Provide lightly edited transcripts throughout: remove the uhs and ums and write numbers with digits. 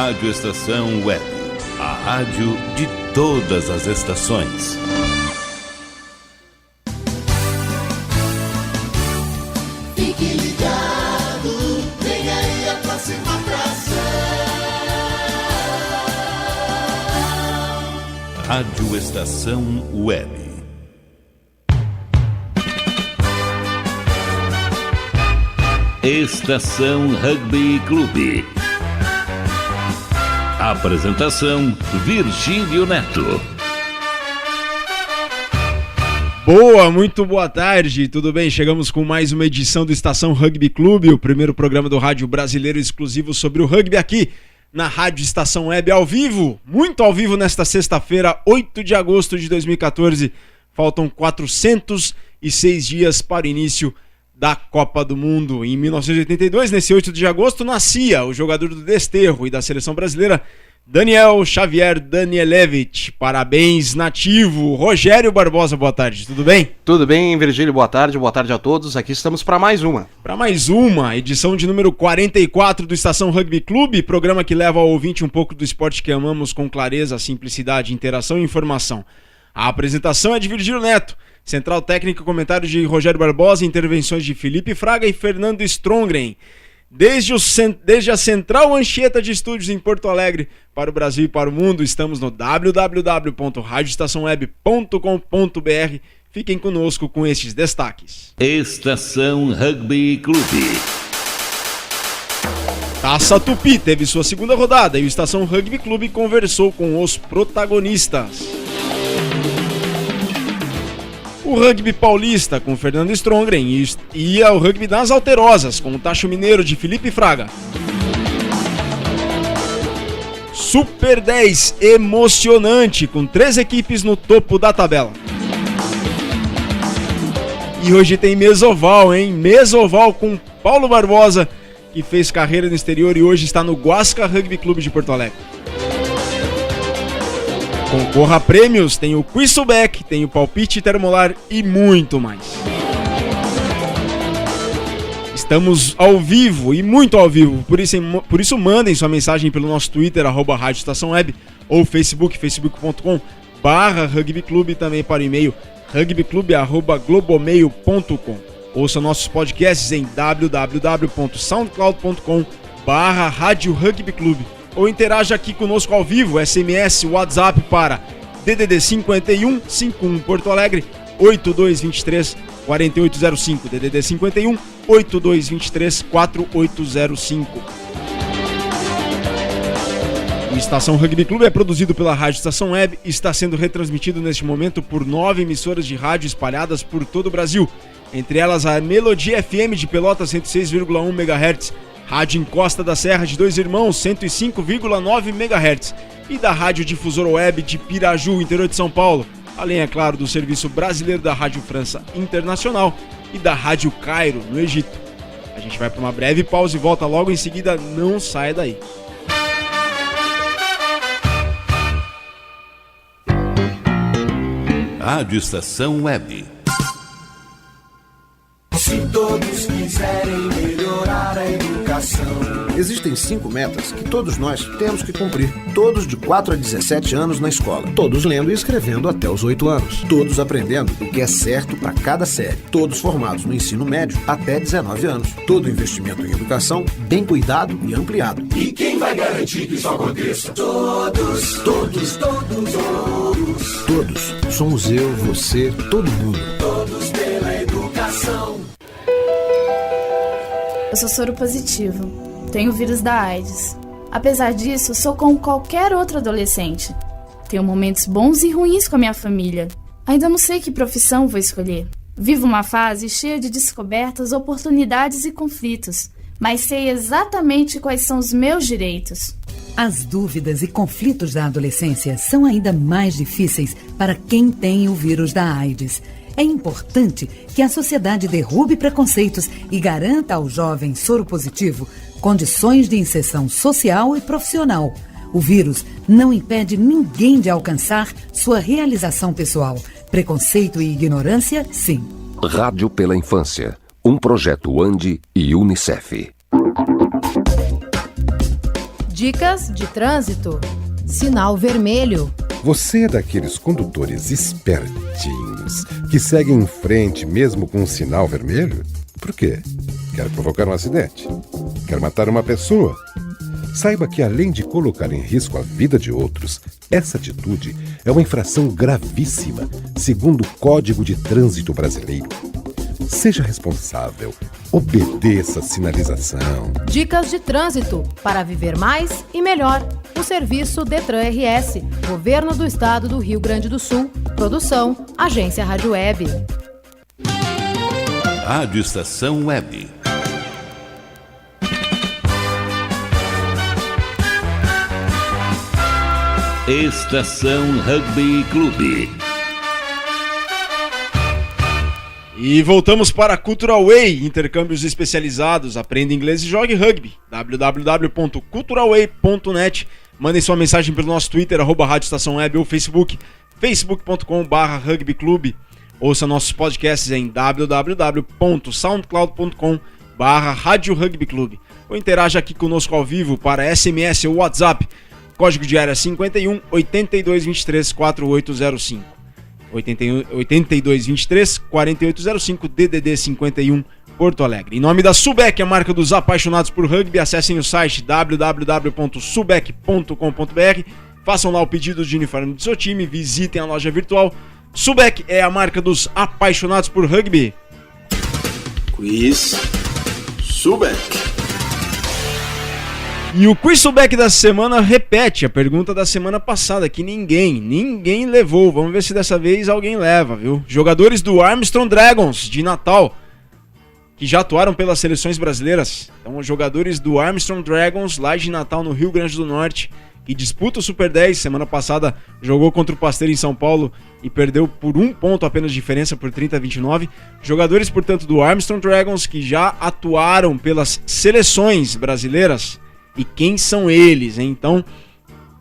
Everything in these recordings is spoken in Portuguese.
Rádio Estação Web, a rádio de todas as estações. Fique ligado, vem aí a próxima atração. Rádio Estação Web. Estação Rugby Clube. Apresentação: Virgílio Neto. Muito boa tarde, tudo bem? Chegamos com mais uma edição do Estação Rugby Clube, o primeiro programa do rádio brasileiro exclusivo sobre o rugby aqui na Rádio Estação Web, ao vivo, muito ao vivo nesta sexta-feira, 8 de agosto de 2014. Faltam 406 dias para o início da Copa do Mundo. Em 1982, nesse 8 de agosto, nascia o jogador do Desterro e da seleção brasileira, Daniel Xavier Danielewicz. Parabéns, nativo. Rogério Barbosa, boa tarde, tudo bem? Tudo bem, Virgílio, boa tarde a todos. Aqui estamos para mais uma. Edição de número 44 do Estação Rugby Clube, programa que leva ao ouvinte um pouco do esporte que amamos com clareza, simplicidade, interação e informação. A apresentação é de Virgílio Neto. Central técnica, comentários de Rogério Barbosa, intervenções de Felipe Fraga e Fernando Strongren. Desde a Central Anchieta de Estúdios em Porto Alegre, para o Brasil e para o mundo, estamos no www.radioestaçãoweb.com.br. Fiquem conosco com estes destaques. Estação Rugby Clube. Taça Tupi teve sua segunda rodada e o Estação Rugby Clube conversou com os protagonistas. O rugby paulista com Fernando Strongren e o rugby das Alterosas com o Tacho Mineiro de Felipe Fraga. Super 10 emocionante com 3 equipes no topo da tabela. E hoje tem Mesoval, hein? Mesoval com Paulo Barbosa, que fez carreira no exterior e hoje está no Guasca Rugby Clube de Porto Alegre. Concorra a prêmios, tem o Quizback, tem o Palpite Termolar e muito mais. Estamos ao vivo e muito ao vivo, por isso mandem sua mensagem pelo nosso Twitter, @Rádio Estação Web, ou facebook.com/rugbyclube, também para o e-mail rugbyclube@globomail.com. Ouça nossos podcasts em www.soundcloud.com/Rádio Rugby Clube. Ou interaja aqui conosco ao vivo, SMS, WhatsApp para DDD 51 51 Porto Alegre 8223 4805, DDD 51 8223 4805. O Estação Rugby Clube é produzido pela Rádio Estação Web e está sendo retransmitido neste momento por 9 emissoras de rádio espalhadas por todo o Brasil, entre elas a Melodia FM de Pelotas 106,1 MHz, Rádio Encosta da Serra de Dois Irmãos, 105,9 MHz, e da Rádio Difusora Web de Piraju, interior de São Paulo, além, é claro, do Serviço Brasileiro da Rádio França Internacional e da Rádio Cairo, no Egito. A gente vai para uma breve pausa e volta logo em seguida, não saia daí. Rádio Estação Web. Se todos quiserem melhorar a educação. Existem 5 metas que todos nós temos que cumprir. Todos de 4 a 17 anos na escola. Todos lendo e escrevendo até os 8 anos. Todos aprendendo o que é certo para cada série. Todos formados no ensino médio até 19 anos. Todo investimento em educação bem cuidado e ampliado. E quem vai garantir que isso aconteça? Todos. Todos. Somos eu, você, todo mundo. Todos pela educação. Eu sou soro positivo, tenho o vírus da AIDS. Apesar disso, sou como qualquer outro adolescente. Tenho momentos bons e ruins com a minha família. Ainda não sei que profissão vou escolher. Vivo uma fase cheia de descobertas, oportunidades e conflitos, mas sei exatamente quais são os meus direitos. As dúvidas e conflitos da adolescência são ainda mais difíceis para quem tem o vírus da AIDS. É importante que a sociedade derrube preconceitos e garanta ao jovem soropositivo condições de inserção social e profissional. O vírus não impede ninguém de alcançar sua realização pessoal. Preconceito e ignorância, sim. Rádio pela Infância, um projeto ANDI e UNICEF. Dicas de trânsito. Sinal vermelho. Você é daqueles condutores espertinhos que seguem em frente mesmo com um sinal vermelho? Por quê? Quer provocar um acidente? Quer matar uma pessoa? Saiba que, além de colocar em risco a vida de outros, essa atitude é uma infração gravíssima, segundo o Código de Trânsito Brasileiro. Seja responsável, obedeça a sinalização. Dicas de trânsito para viver mais e melhor. O serviço Detran RS, Governo do Estado do Rio Grande do Sul. Produção, Agência Rádio Web. Rádio Estação Web. Estação Rugby Clube. E voltamos para a Cultural Way, intercâmbios especializados, aprenda inglês e jogue rugby, www.culturalway.net. Mandem sua mensagem pelo nosso Twitter, @Rádio Estação Web ou Facebook, facebook.com/rugbyclube. Ouça nossos podcasts em www.soundcloud.com/Rádio Rugby Clube. Ou interaja aqui conosco ao vivo para SMS ou WhatsApp, código de área 51 82 23 4805. 82 23 4805, DDD 51, Porto Alegre. Em nome da Subec, a marca dos apaixonados por rugby, acessem o site www.subec.com.br, façam lá o pedido de uniforme do seu time, visitem a loja virtual. Subec é a marca dos apaixonados por rugby. Quiz Subec. E o Quiz Subec da semana repete a pergunta da semana passada, que ninguém levou. Vamos ver se dessa vez alguém leva, viu? Jogadores do Armstrong Dragons de Natal, que já atuaram pelas seleções brasileiras. Então, os jogadores do Armstrong Dragons, lá de Natal, no Rio Grande do Norte, que disputa o Super 10. Semana passada jogou contra o Pasteiro em São Paulo e perdeu por 1 ponto apenas de diferença, por 30-29. Jogadores, portanto, do Armstrong Dragons, que já atuaram pelas seleções brasileiras. E quem são eles, hein? Então,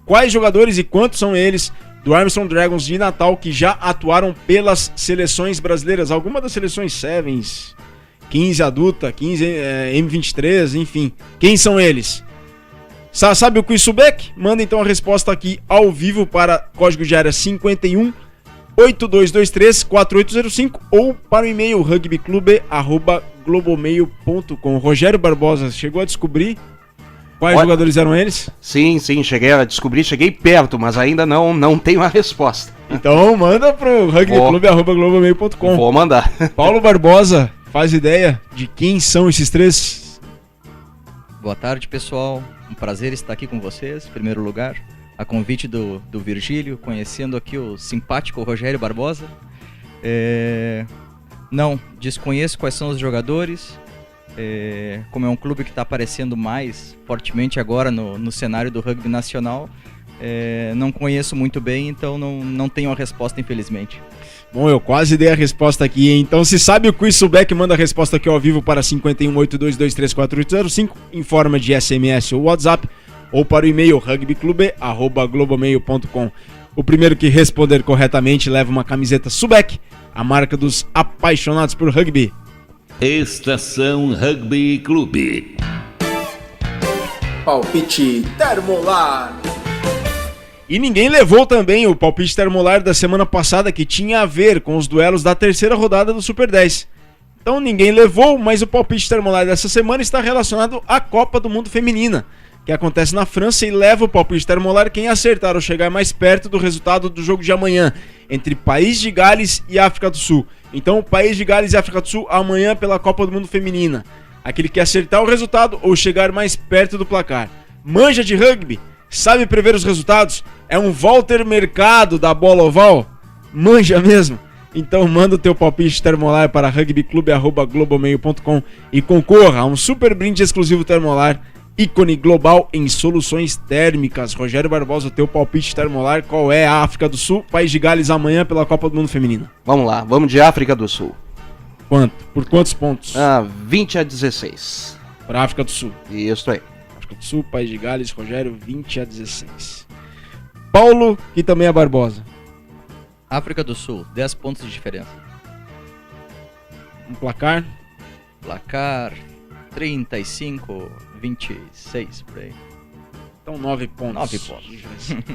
quais jogadores e quantos são eles do Armstrong Dragons de Natal que já atuaram pelas seleções brasileiras? Alguma das seleções Sevens, 15 adulta, 15 M23, enfim. Quem são eles? Sabe o Quiz Subec? Manda então a resposta aqui ao vivo para código de área 51 8223 4805 ou para o e-mail rugbyclube@globomail.com. Rogério Barbosa, chegou a descobrir quais jogadores eram eles? Sim, cheguei a descobrir, cheguei perto, mas ainda não tenho a resposta. Então manda pro rugbyclube@globomail.com. Vou mandar. Paulo Barbosa, faz ideia de quem são esses três? Boa tarde, pessoal. Um prazer estar aqui com vocês, em primeiro lugar. A convite do Virgílio, conhecendo aqui o simpático Rogério Barbosa. Não, desconheço quais são os jogadores. Como é um clube que está aparecendo mais fortemente agora no cenário do rugby nacional, não conheço muito bem, então não tenho a resposta, infelizmente. Bom, eu quase dei a resposta aqui, hein? Então, se sabe o Quiz Subec, manda a resposta aqui ao vivo para 5182234805 em forma de SMS ou WhatsApp, ou para o e-mail rugbyclube@globomail.com. O primeiro que responder corretamente leva uma camiseta Subec, a marca dos apaixonados por rugby. Estação Rugby Clube. Palpite Termolar. E ninguém levou também o palpite termolar da semana passada, que tinha a ver com os duelos da terceira rodada do Super 10. Então ninguém levou, mas o palpite termolar dessa semana está relacionado à Copa do Mundo Feminina, que acontece na França, e leva o palpite termolar quem acertar ou chegar mais perto do resultado do jogo de amanhã, entre País de Gales e África do Sul. Então, País de Gales e África do Sul amanhã pela Copa do Mundo Feminina. Aquele que acertar o resultado ou chegar mais perto do placar. Manja de rugby? Sabe prever os resultados? É um Walter Mercado da bola oval? Manja mesmo? Então manda o teu palpite termolar para rugbyclube@globomail.com e concorra a um super brinde exclusivo termolar, ícone global em soluções térmicas. Rogério Barbosa, teu palpite termolar, qual é? A África do Sul, País de Gales amanhã pela Copa do Mundo Feminina. Vamos lá, vamos de África do Sul. Quanto? Por quantos pontos? 20-16. Para a África do Sul. Isso aí. África do Sul, País de Gales, Rogério, 20-16. Paulo, que também é Barbosa. África do Sul, 10 pontos de diferença. Um placar? Placar 35-26, por aí. Então 9 pontos. 9 pontos.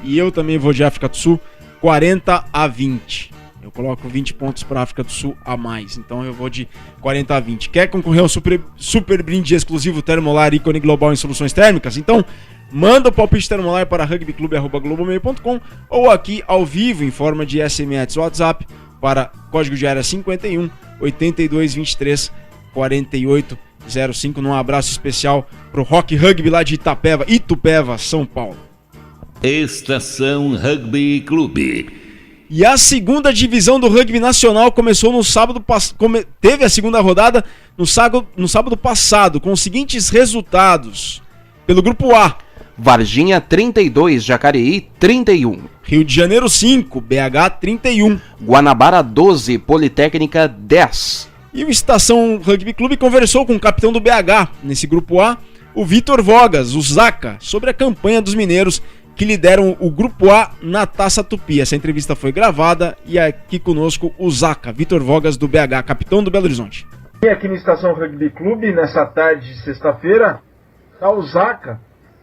E eu também vou de África do Sul, 40-20. Eu coloco 20 pontos para a África do Sul a mais. Então eu vou de 40-20. Quer concorrer ao super brinde exclusivo Termolar ícone global em soluções térmicas? Então manda o palpite Termolar para rugbyclube@globomail.com ou aqui ao vivo em forma de SMS WhatsApp para código de área 51 82 23 48 05. Num abraço especial pro Rock Rugby lá de Itupeva, São Paulo. Estação Rugby Clube. E a segunda divisão do rugby nacional começou no sábado teve a segunda rodada no sábado passado, com os seguintes resultados. Pelo grupo A: Varginha 32, Jacareí 31. Rio de Janeiro 5, BH 31. Guanabara 12, Politécnica 10. E o Estação Rugby Clube conversou com o capitão do BH, nesse grupo A, o Vitor Vogas, o Zaca, sobre a campanha dos mineiros que lideram o grupo A na Taça Tupi. Essa entrevista foi gravada e aqui conosco o Zaca, Vitor Vogas do BH, capitão do Belo Horizonte. E aqui no Estação Rugby Clube, nessa tarde de sexta-feira, está o Zaca,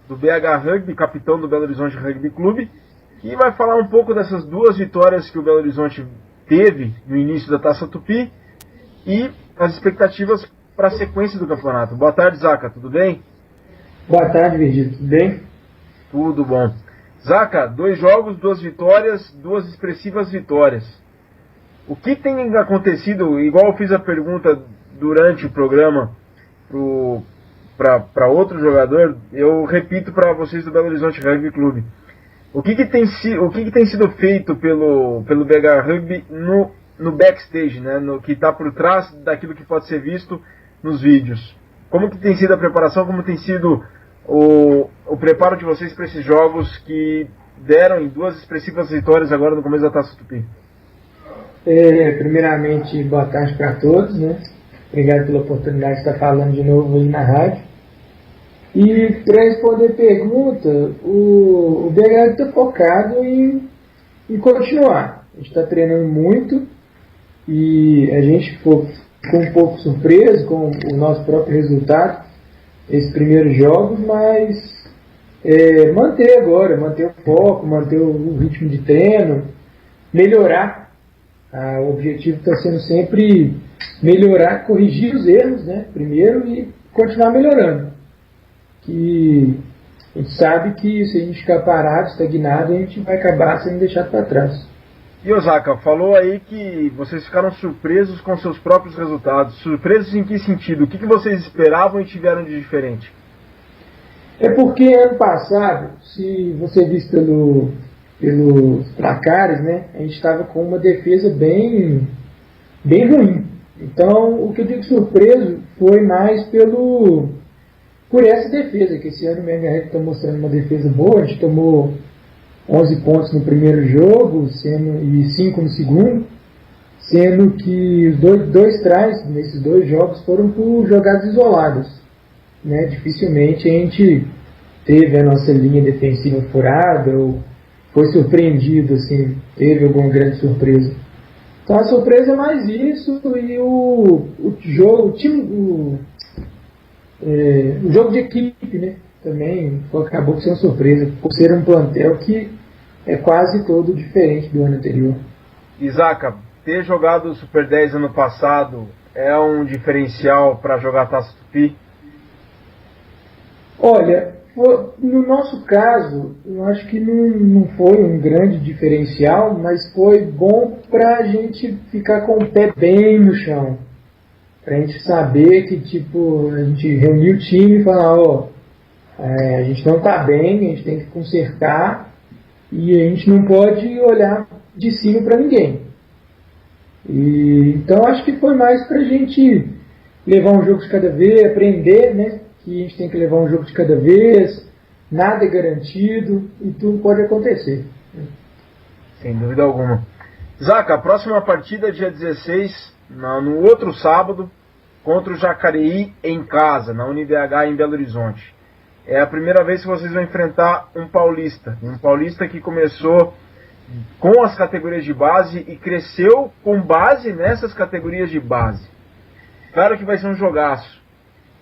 do BH Rugby, capitão do Belo Horizonte Rugby Clube, que vai falar um pouco dessas duas vitórias que o Belo Horizonte teve no início da Taça Tupi e as expectativas para a sequência do campeonato. Boa tarde, Zaca, tudo bem? Boa tarde, Virgílio, tudo bem? Tudo bom. Zaca, 2 jogos, 2 vitórias, 2 expressivas vitórias. O que tem acontecido, igual eu fiz a pergunta durante o programa para outro jogador, eu repito para vocês do Belo Horizonte Rugby Clube. O que tem sido feito pelo BH Rugby no backstage, né, no que está por trás daquilo que pode ser visto nos vídeos? Como que tem sido a preparação, como tem sido o preparo de vocês para esses jogos que deram em 2 expressivas vitórias agora no começo da Taça Tupi? Primeiramente, boa tarde para todos, né? Obrigado pela oportunidade de estar falando de novo aí na rádio. E para responder a pergunta, o BH está focado em continuar. A gente está treinando muito e a gente ficou um pouco surpreso com o nosso próprio resultado esses primeiros jogos, mas manter o foco, manter o ritmo de treino, melhorar. O objetivo está sendo sempre melhorar, corrigir os erros, né, primeiro, e continuar melhorando. Que a gente sabe que se a gente ficar parado, estagnado, a gente vai acabar sendo deixado para trás. E Osaka, falou aí que vocês ficaram surpresos com seus próprios resultados. Surpresos em que sentido? O que vocês esperavam e tiveram de diferente? É porque ano passado, se você visse pelos placares, né, a gente estava com uma defesa bem ruim. Então, o que eu digo surpreso foi mais por essa defesa, que esse ano o MHR está mostrando uma defesa boa. A gente tomou 11 pontos no primeiro jogo e 5 no segundo, sendo que os dois tries nesses 2 jogos foram por jogadas isoladas, né? Dificilmente a gente teve a nossa linha defensiva furada ou foi surpreendido, assim, teve alguma grande surpresa. Então a surpresa é mais isso, e o jogo de equipe, né? Também acabou por ser uma surpresa, por ser um plantel que é quase todo diferente do ano anterior. Isaac, ter jogado o Super 10 ano passado é um diferencial para jogar Taça Tupi? Olha, no nosso caso, eu acho que não foi um grande diferencial, mas foi bom para a gente ficar com o pé bem no chão. Para a gente saber que, tipo, a gente reunir o time e falar, a gente não está bem, a gente tem que consertar e a gente não pode olhar de cima para ninguém. Então acho que foi mais para a gente levar um jogo de cada vez, aprender, né, que a gente tem que levar um jogo de cada vez, nada é garantido e tudo pode acontecer. Sem dúvida alguma. Zaca, a próxima partida é dia 16, no outro sábado, contra o Jacareí em casa, na UniBH em Belo Horizonte. É a primeira vez que vocês vão enfrentar um paulista que começou com as categorias de base e cresceu com base nessas categorias de base. Claro que vai ser um jogaço.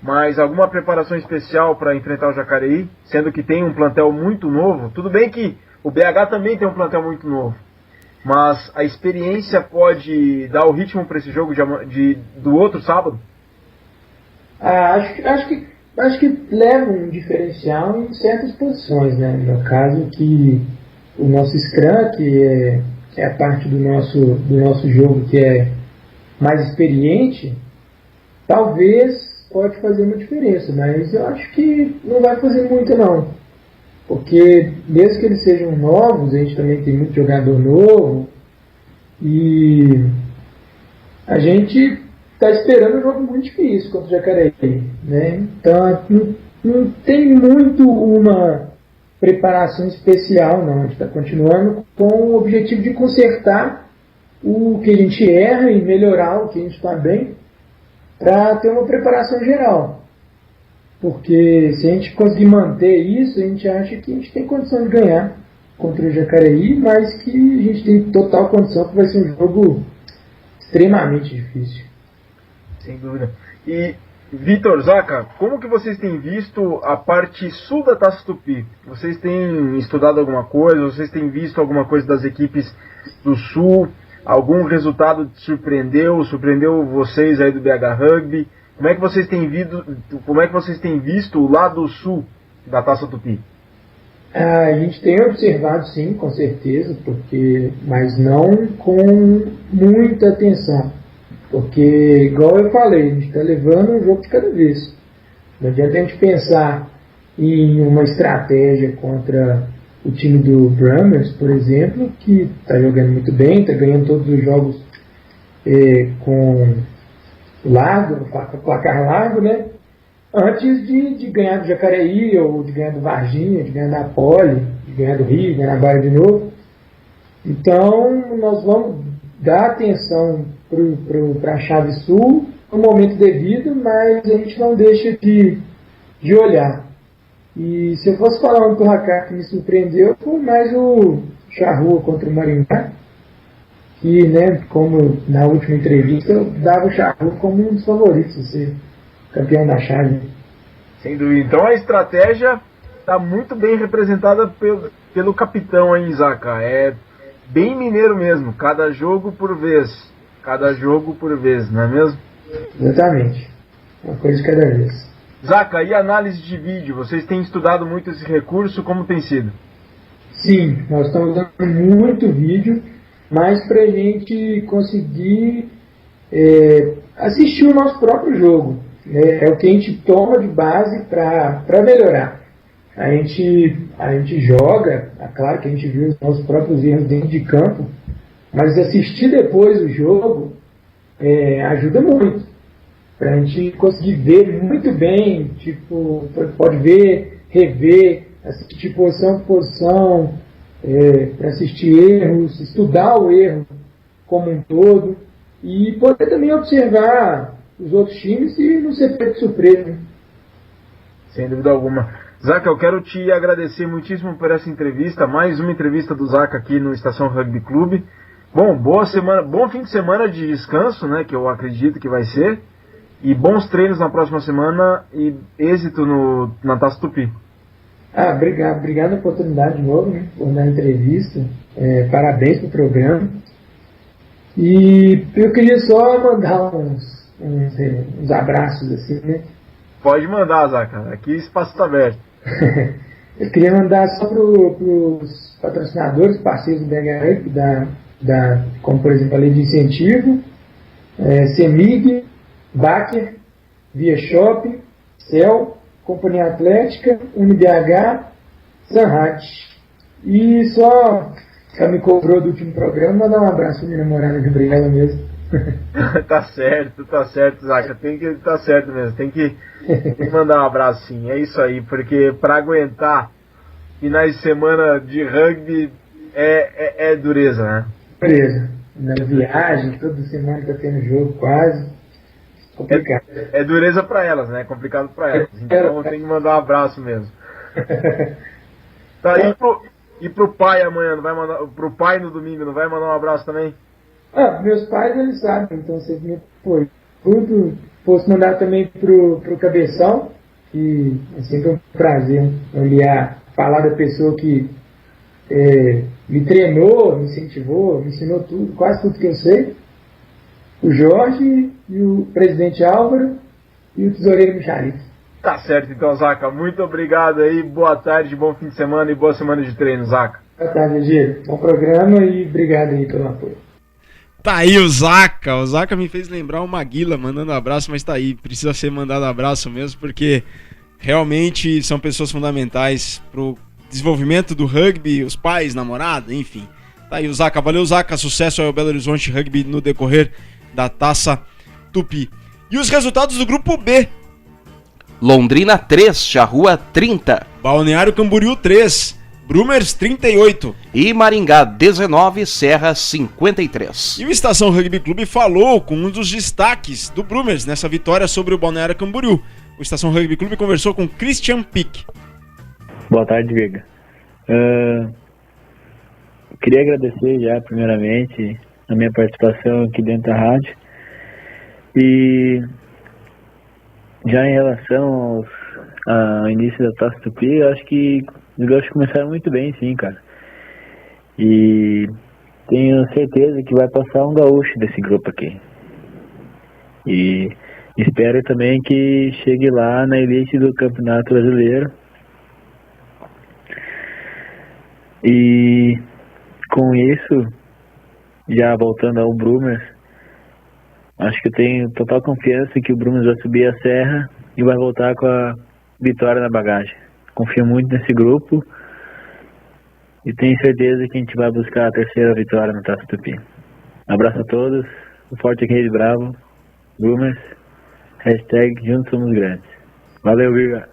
mas alguma preparação especial para enfrentar o Jacareí, sendo que tem um plantel muito novo? Tudo bem que o BH também tem um plantel muito novo, mas a experiência pode dar o ritmo para esse jogo do outro sábado? Acho que leva um diferencial em certas posições, né? No caso que o nosso Scrum, que é a parte do nosso jogo que é mais experiente, talvez pode fazer uma diferença, mas eu acho que não vai fazer muito não, porque mesmo que eles sejam novos, a gente também tem muito jogador novo e a gente está esperando um jogo muito difícil contra o Jacareí, né? Então não tem muito uma preparação especial não, a gente está continuando com o objetivo de consertar o que a gente erra e melhorar o que a gente está bem, para ter uma preparação geral. Porque se a gente conseguir manter isso, a gente acha que a gente tem condição de ganhar contra o Jacareí, mas que a gente tem total condição que vai ser um jogo extremamente difícil. Sem dúvida. E, Vitor, Zaca, como que vocês têm visto a parte sul da Taça Tupi? Vocês têm estudado alguma coisa? Vocês têm visto alguma coisa das equipes do sul? Algum resultado te surpreendeu vocês aí do BH Rugby? Como é que vocês têm visto o lado sul da Taça Tupi? A gente tem observado sim, com certeza, mas não com muita atenção. Porque, igual eu falei, a gente está levando um jogo de cada vez. Não adianta a gente pensar em uma estratégia contra o time do Brahmers, por exemplo, que está jogando muito bem, está ganhando todos os jogos com placar largo, né? Antes de ganhar do Jacareí, ou de ganhar do Varginha, de ganhar da Poli, de ganhar do Rio, de ganhar da Bahia de novo. Então, nós vamos dar atenção para a chave sul no momento devido, mas a gente não deixa de olhar. E se eu fosse falar um placar que me surpreendeu, foi mais o Charrua contra o Maringá, que, né, como na última entrevista, eu dava o Charrua como um dos favoritos a ser campeão da chave. Sem dúvida. Então a estratégia está muito bem representada pelo capitão aí, Zaca. É bem mineiro mesmo, cada jogo por vez, não é mesmo? Exatamente, uma coisa de cada vez. Zaca, e análise de vídeo? Vocês têm estudado muito esse recurso, como tem sido? Sim, nós estamos usando muito vídeo, mas para a gente conseguir assistir o nosso próprio jogo. É o que a gente toma de base para melhorar. A gente joga, é claro que a gente viu os nossos próprios erros dentro de campo, mas assistir depois o jogo ajuda muito. Para a gente conseguir ver muito bem, tipo, pode ver, rever, assistir posição por posição, para assistir erros, estudar o erro como um todo e poder também observar os outros times e não ser pego de surpresa. Sem dúvida alguma. Zaca, eu quero te agradecer muitíssimo por essa entrevista, mais uma entrevista do Zaca aqui no Estação Rugby Clube. Bom, boa semana, bom fim de semana de descanso, né, que eu acredito que vai ser. E bons treinos na próxima semana e êxito na Taça Tupi. Obrigado pela oportunidade de novo, né, por dar a entrevista. Parabéns pelo programa. E eu queria só mandar uns abraços assim, né? Pode mandar, Zaca. Aqui o espaço está aberto. Eu queria mandar só para os patrocinadores, parceiros do BH, como por exemplo a Lei de Incentivo, CEMIG, Baker, Via Shop, CEL, Companhia Atlética, UniBH, Sanhat. E só me cobrou do último programa, mandar um abraço para minha namorada Gabriela mesmo. Tá certo, Zaca. Tá certo mesmo. Tem que mandar um abraço sim. É isso aí, porque para aguentar finais de semana de rugby é dureza, né? Dureza. Na viagem, toda semana tá tendo jogo quase. Complicado. É dureza para elas, né? É complicado para elas. Então tem que mandar um abraço mesmo. Tá, e pro pai amanhã, não vai mandar? Pro pai no domingo, não vai mandar um abraço também? Meus pais, eles sabem, então sempre me apoiam. Tudo fosse mandar também pro Cabeção, que é sempre um prazer falar da pessoa que me treinou, me incentivou, me ensinou tudo, quase tudo que eu sei. O Jorge e o presidente Álvaro e o tesoureiro Michalito. Tá certo então, Zaca. Muito obrigado aí, boa tarde, bom fim de semana e boa semana de treino, Zaca. Boa tarde, Giro. Bom programa e obrigado aí pelo apoio. Tá aí o Zaca. O Zaca me fez lembrar o Maguila mandando abraço, mas tá aí. Precisa ser mandado abraço mesmo, porque realmente são pessoas fundamentais pro desenvolvimento do rugby, os pais, namorada, enfim. Tá aí o Zaca. Valeu, Zaca. Sucesso ao Belo Horizonte Rugby no decorrer da Taça Tupi. E os resultados do Grupo B. Londrina 3, Charrua 30. Balneário Camboriú 3, Brumers 38. E Maringá 19, Serra 53. E o Estação Rugby Clube falou com um dos destaques do Brumers nessa vitória sobre o Balneário Camboriú. O Estação Rugby Clube conversou com Christian Pick. Boa tarde, Viga. Queria agradecer já, primeiramente, a minha participação aqui dentro da rádio. E já em relação ao início da Taça Tupi, eu acho que os gaúchos começaram muito bem, sim, cara. E tenho certeza que vai passar um gaúcho desse grupo aqui. E espero também que chegue lá na elite do Campeonato Brasileiro. E com isso, já voltando ao Brumers, acho que eu tenho total confiança que o Brumers vai subir a serra e vai voltar com a vitória na bagagem. Confio muito nesse grupo e tenho certeza que a gente vai buscar a terceira vitória no Taça Tupi. Abraço a todos, o Forte Rede Bravo, Brumers, #Juntos Somos Grandes. Valeu, Virga.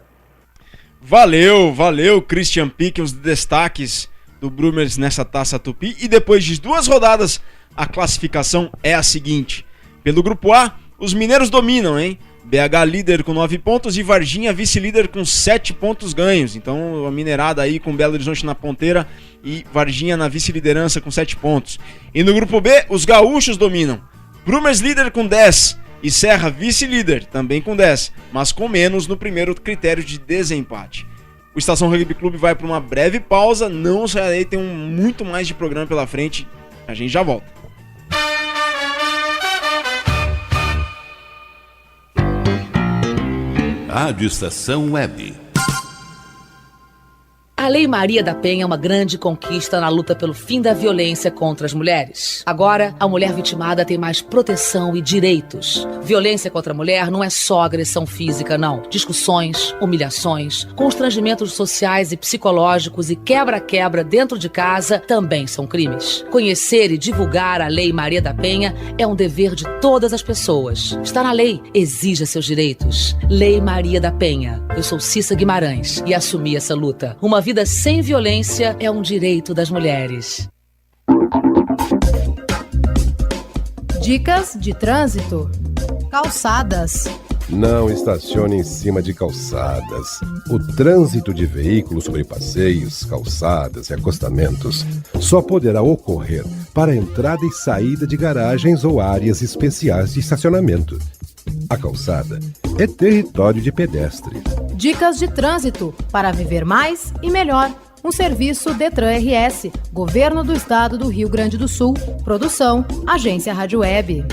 Valeu, Christian Pique, os destaques do Brumers nessa Taça Tupi. E depois de 2 rodadas, a classificação é a seguinte. Pelo Grupo A, os mineiros dominam, hein? BH líder com 9 pontos e Varginha vice-líder com 7 pontos ganhos. Então a mineirada aí com Belo Horizonte na ponteira e Varginha na vice-liderança com 7 pontos. E no Grupo B, os gaúchos dominam. Brumers líder com 10 e Serra vice-líder também com 10, mas com menos no primeiro critério de desempate. O Estação Rugby Clube vai para uma breve pausa, não sai daí, tem muito mais de programa pela frente, a gente já volta. Rádio Estação Web. A Lei Maria da Penha é uma grande conquista na luta pelo fim da violência contra as mulheres. Agora, a mulher vitimada tem mais proteção e direitos. Violência contra a mulher não é só agressão física, não. Discussões, humilhações, constrangimentos sociais e psicológicos e quebra-quebra dentro de casa também são crimes. Conhecer e divulgar a Lei Maria da Penha é um dever de todas as pessoas. Está na lei, exija seus direitos. Lei Maria da Penha. Eu sou Cissa Guimarães e assumi essa luta. Uma vida sem violência é um direito das mulheres. Dicas de trânsito. Calçadas. Não estacione em cima de calçadas. O trânsito de veículos sobre passeios, calçadas e acostamentos só poderá ocorrer para entrada e saída de garagens ou áreas especiais de estacionamento. A calçada é território de pedestre. Dicas de trânsito para viver mais e melhor. Um serviço Detran RS, Governo do Estado do Rio Grande do Sul. Produção, Agência Rádio Web.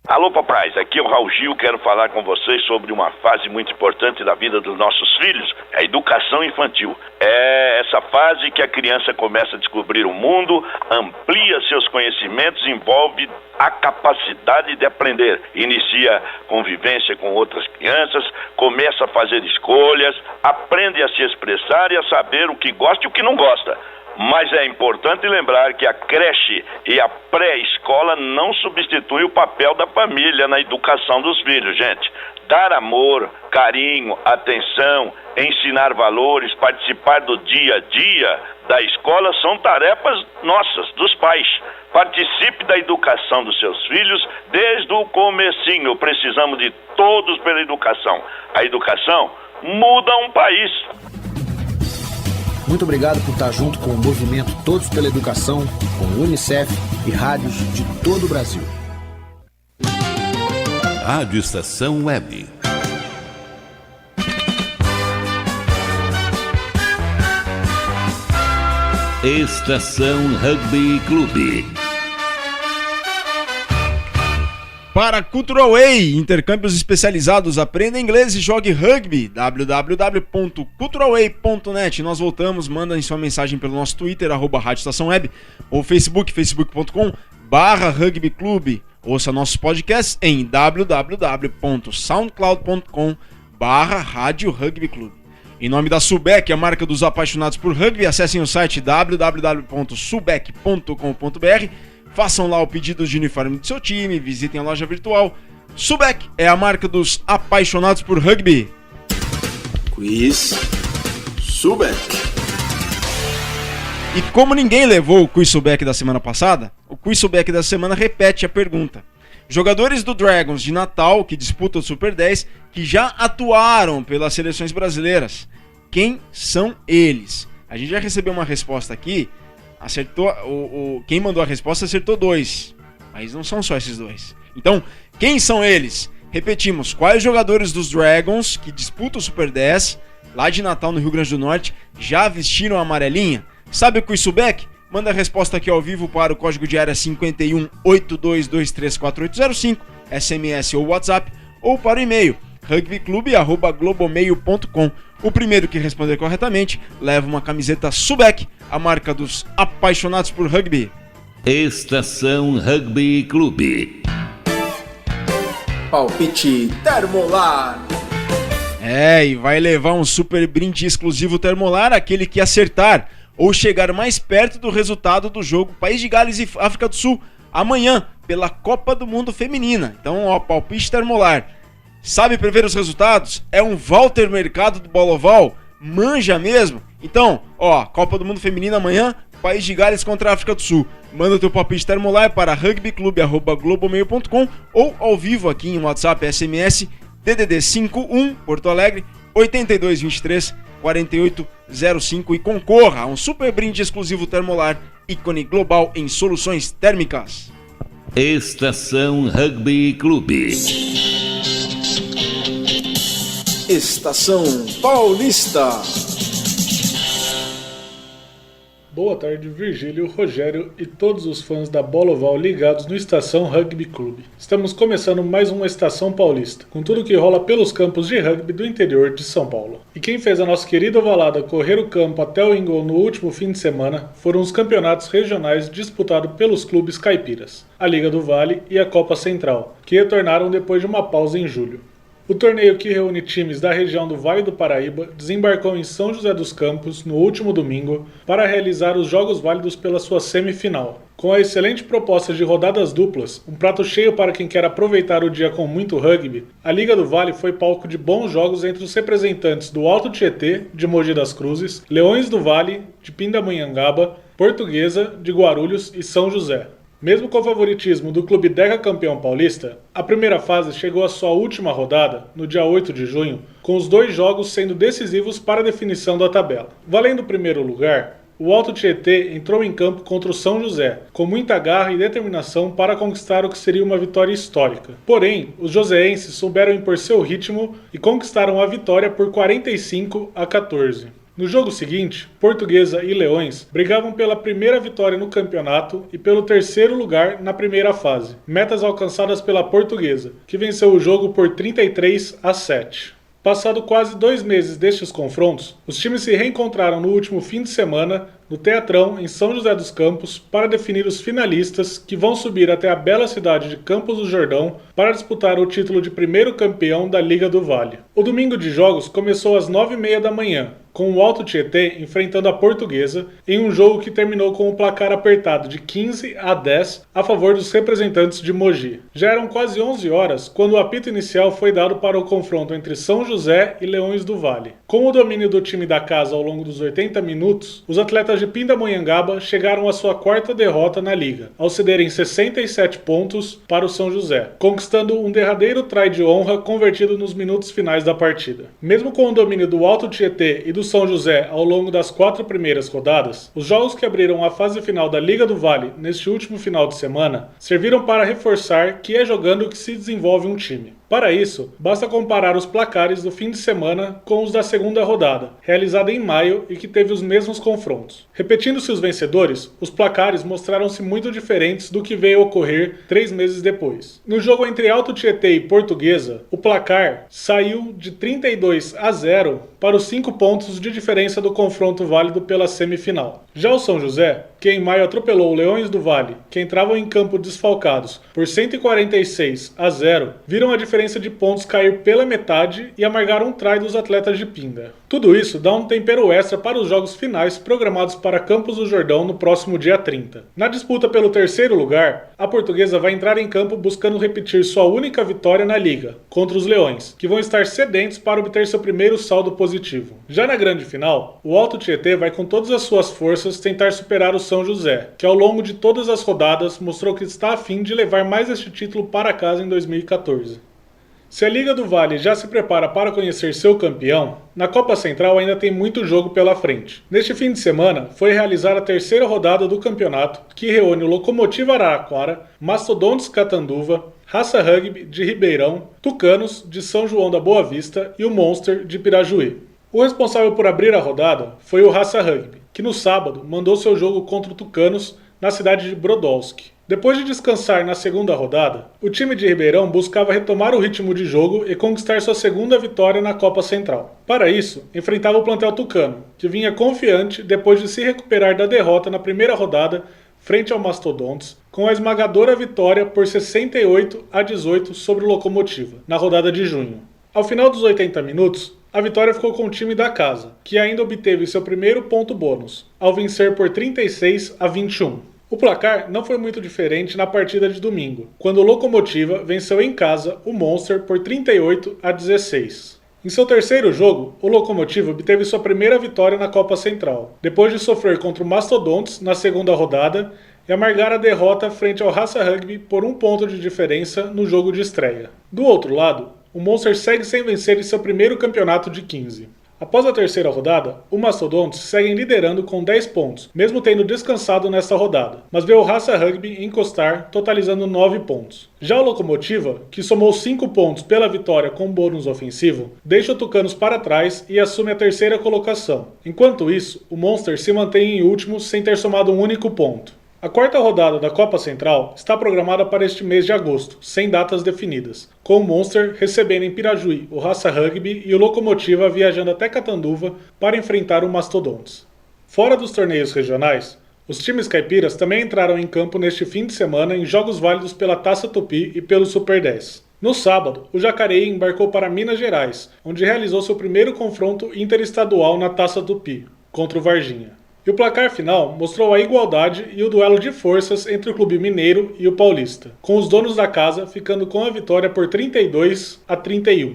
Alô, papais, aqui é o Raul Gil, quero falar com vocês sobre uma fase muito importante da vida dos nossos filhos, a educação infantil. É essa fase que a criança começa a descobrir o mundo, amplia seus conhecimentos, envolve a capacidade de aprender, inicia convivência com outras crianças, começa a fazer escolhas, aprende a se expressar e a saber o que gosta e o que não gosta. Mas é importante lembrar que a creche e a pré-escola não substituem o papel da família na educação dos filhos, gente. Dar amor, carinho, atenção, ensinar valores, participar do dia a dia da escola são tarefas nossas, dos pais. Participe da educação dos seus filhos desde o comecinho. Precisamos de todos pela educação. A educação muda um país. Muito obrigado por estar junto com o movimento Todos pela Educação, com o UNICEF e rádios de todo o Brasil. Rádio Estação Web. Estação Rugby Clube. Para Cultural Way, intercâmbios especializados, aprenda inglês e jogue rugby, www.culturalway.net. Nós voltamos, mandem sua mensagem pelo nosso Twitter, @Rádio Estação Web, ou facebook.com/rugbyclube. Ouça nossos podcasts em www.soundcloud.com/Rádio Rugby Clube. Em nome da Subec, a marca dos apaixonados por rugby, acessem o site www.subec.com.br, façam lá o pedido de uniforme do seu time, visitem a loja virtual. Subec é a marca dos apaixonados por rugby. Quiz Subec. E como ninguém levou o Quiz Subec da semana passada, o Quiz Subec da semana repete a pergunta. Jogadores do Dragons de Natal, que disputam o Super 10, que já atuaram pelas seleções brasileiras. Quem são eles? A gente já recebeu uma resposta aqui, acertou quem mandou a resposta acertou 2, mas não são só esses 2. Então, quem são eles? Repetimos, quais jogadores dos Dragons, que disputam o Super 10, lá de Natal, no Rio Grande do Norte, já vestiram a amarelinha? Sabe o Quiz Subec? Manda a resposta aqui ao vivo para o código de área 5182234805, SMS ou WhatsApp, ou para o e-mail rugbyclube@globomail.com. O primeiro que responder corretamente leva uma camiseta Subec, a marca dos apaixonados por rugby. Estação Rugby Clube. Palpite Termolar. E vai levar um super brinde exclusivo Termolar, aquele que acertar ou chegar mais perto do resultado do jogo País de Gales e África do Sul amanhã pela Copa do Mundo Feminina. Então, palpite Termolar. Sabe prever os resultados? É um Walter Mercado do Bola Oval? Manja mesmo? Então, Copa do Mundo Feminina amanhã, País de Gales contra a África do Sul. Manda o teu palpite Termolar para rugbyclube@globomail.com ou ao vivo aqui em WhatsApp, SMS, DDD 51, Porto Alegre, 8223 4805 e concorra a um super brinde exclusivo Termolar, ícone global em soluções térmicas. Estação Rugby Clube. Estação Paulista. Boa tarde, Virgílio, Rogério e todos os fãs da Bola Oval ligados no Estação Rugby Clube. Estamos começando mais uma Estação Paulista, com tudo que rola pelos campos de rugby do interior de São Paulo. E quem fez a nossa querida ovalada correr o campo até o Ingol no último fim de semana foram os campeonatos regionais disputados pelos clubes caipiras, a Liga do Vale e a Copa Central, que retornaram depois de uma pausa em julho. O torneio, que reúne times da região do Vale do Paraíba, desembarcou em São José dos Campos no último domingo para realizar os jogos válidos pela sua semifinal. Com a excelente proposta de rodadas duplas, um prato cheio para quem quer aproveitar o dia com muito rugby, a Liga do Vale foi palco de bons jogos entre os representantes do Alto Tietê, de Mogi das Cruzes, Leões do Vale, de Pindamonhangaba, Portuguesa, de Guarulhos e São José. Mesmo com o favoritismo do clube decacampeão paulista, a primeira fase chegou à sua última rodada, no dia 8 de junho, com os 2 jogos sendo decisivos para a definição da tabela. Valendo o primeiro lugar, o Alto Tietê entrou em campo contra o São José, com muita garra e determinação para conquistar o que seria uma vitória histórica. Porém, os joseenses souberam impor seu ritmo e conquistaram a vitória por 45-14. No jogo seguinte, Portuguesa e Leões brigavam pela primeira vitória no campeonato e pelo terceiro lugar na primeira fase, metas alcançadas pela Portuguesa, que venceu o jogo por 33-7. Passado quase 2 meses destes confrontos, os times se reencontraram no último fim de semana no Teatrão, em São José dos Campos, para definir os finalistas que vão subir até a bela cidade de Campos do Jordão para disputar o título de primeiro campeão da Liga do Vale. O domingo de jogos começou às 9h30 da manhã, com o Alto Tietê enfrentando a Portuguesa em um jogo que terminou com o placar apertado de 15-10 a favor dos representantes de Mogi. Já eram quase 11 horas quando o apito inicial foi dado para o confronto entre São José e Leões do Vale. Com o domínio do time da casa ao longo dos 80 minutos, os atletas de Pindamonhangaba chegaram à sua 4ª derrota na liga, ao cederem 67 pontos para o São José, conquistando um derradeiro try de honra convertido nos minutos finais da partida. Mesmo com o domínio do Alto Tietê e do do São José ao longo das 4 primeiras rodadas, os jogos que abriram a fase final da Liga do Vale neste último final de semana serviram para reforçar que é jogando que se desenvolve um time. Para isso, basta comparar os placares do fim de semana com os da segunda rodada, realizada em maio e que teve os mesmos confrontos. Repetindo-se os vencedores, os placares mostraram-se muito diferentes do que veio ocorrer 3 meses depois. No jogo entre Alto Tietê e Portuguesa, o placar saiu de 32-0 para os 5 pontos de diferença do confronto válido pela semifinal. Já o São José, que em maio atropelou o Leões do Vale, que entravam em campo desfalcados, por 146-0, viram a diferença de pontos cair pela metade e amargaram um try dos atletas de Pinda. Tudo isso dá um tempero extra para os jogos finais programados para Campos do Jordão no próximo dia 30. Na disputa pelo terceiro lugar, a Portuguesa vai entrar em campo buscando repetir sua única vitória na Liga, contra os Leões, que vão estar sedentos para obter seu primeiro saldo positivo. Já na grande final, o Alto Tietê vai com todas as suas forças tentar superar o São José, que ao longo de todas as rodadas mostrou que está a fim de levar mais este título para casa em 2014. Se a Liga do Vale já se prepara para conhecer seu campeão, na Copa Central ainda tem muito jogo pela frente. Neste fim de semana, foi realizada a terceira rodada do campeonato, que reúne o Locomotiva Araraquara, Mastodontes Catanduva, Raça Rugby de Ribeirão, Tucanos de São João da Boa Vista e o Monster de Pirajuí. O responsável por abrir a rodada foi o Raça Rugby, que no sábado mandou seu jogo contra o Tucanos na cidade de Brodowski. Depois de descansar na segunda rodada, o time de Ribeirão buscava retomar o ritmo de jogo e conquistar sua segunda vitória na Copa Central. Para isso, enfrentava o plantel tucano, que vinha confiante depois de se recuperar da derrota na primeira rodada frente ao Mastodontes, com a esmagadora vitória por 68-18 sobre o Locomotiva, na rodada de junho. Ao final dos 80 minutos, a vitória ficou com o time da casa, que ainda obteve seu primeiro ponto bônus, ao vencer por 36-21. O placar não foi muito diferente na partida de domingo, quando o Locomotiva venceu em casa o Monster por 38-16. Em seu terceiro jogo, o Locomotiva obteve sua primeira vitória na Copa Central, depois de sofrer contra o Mastodontes na segunda rodada e amargar a derrota frente ao Raça Rugby por 1 ponto de diferença no jogo de estreia. Do outro lado, o Monster segue sem vencer em seu primeiro campeonato de 15. Após a terceira rodada, o Mastodontes segue liderando com 10 pontos, mesmo tendo descansado nesta rodada, mas vê o Raça Rugby encostar, totalizando 9 pontos. Já o Locomotiva, que somou 5 pontos pela vitória com bônus ofensivo, deixa o Tucanos para trás e assume a terceira colocação. Enquanto isso, o Monster se mantém em último sem ter somado um único ponto. A quarta rodada da Copa Central está programada para este mês de agosto, sem datas definidas, com o Monster recebendo em Pirajuí o Raça Rugby e o Locomotiva viajando até Catanduva para enfrentar o Mastodontes. Fora dos torneios regionais, os times caipiras também entraram em campo neste fim de semana em jogos válidos pela Taça Tupi e pelo Super 10. No sábado, o Jacareí embarcou para Minas Gerais, onde realizou seu primeiro confronto interestadual na Taça Tupi, contra o Varginha. E o placar final mostrou a igualdade e o duelo de forças entre o Clube Mineiro e o Paulista, com os donos da casa ficando com a vitória por 32-31.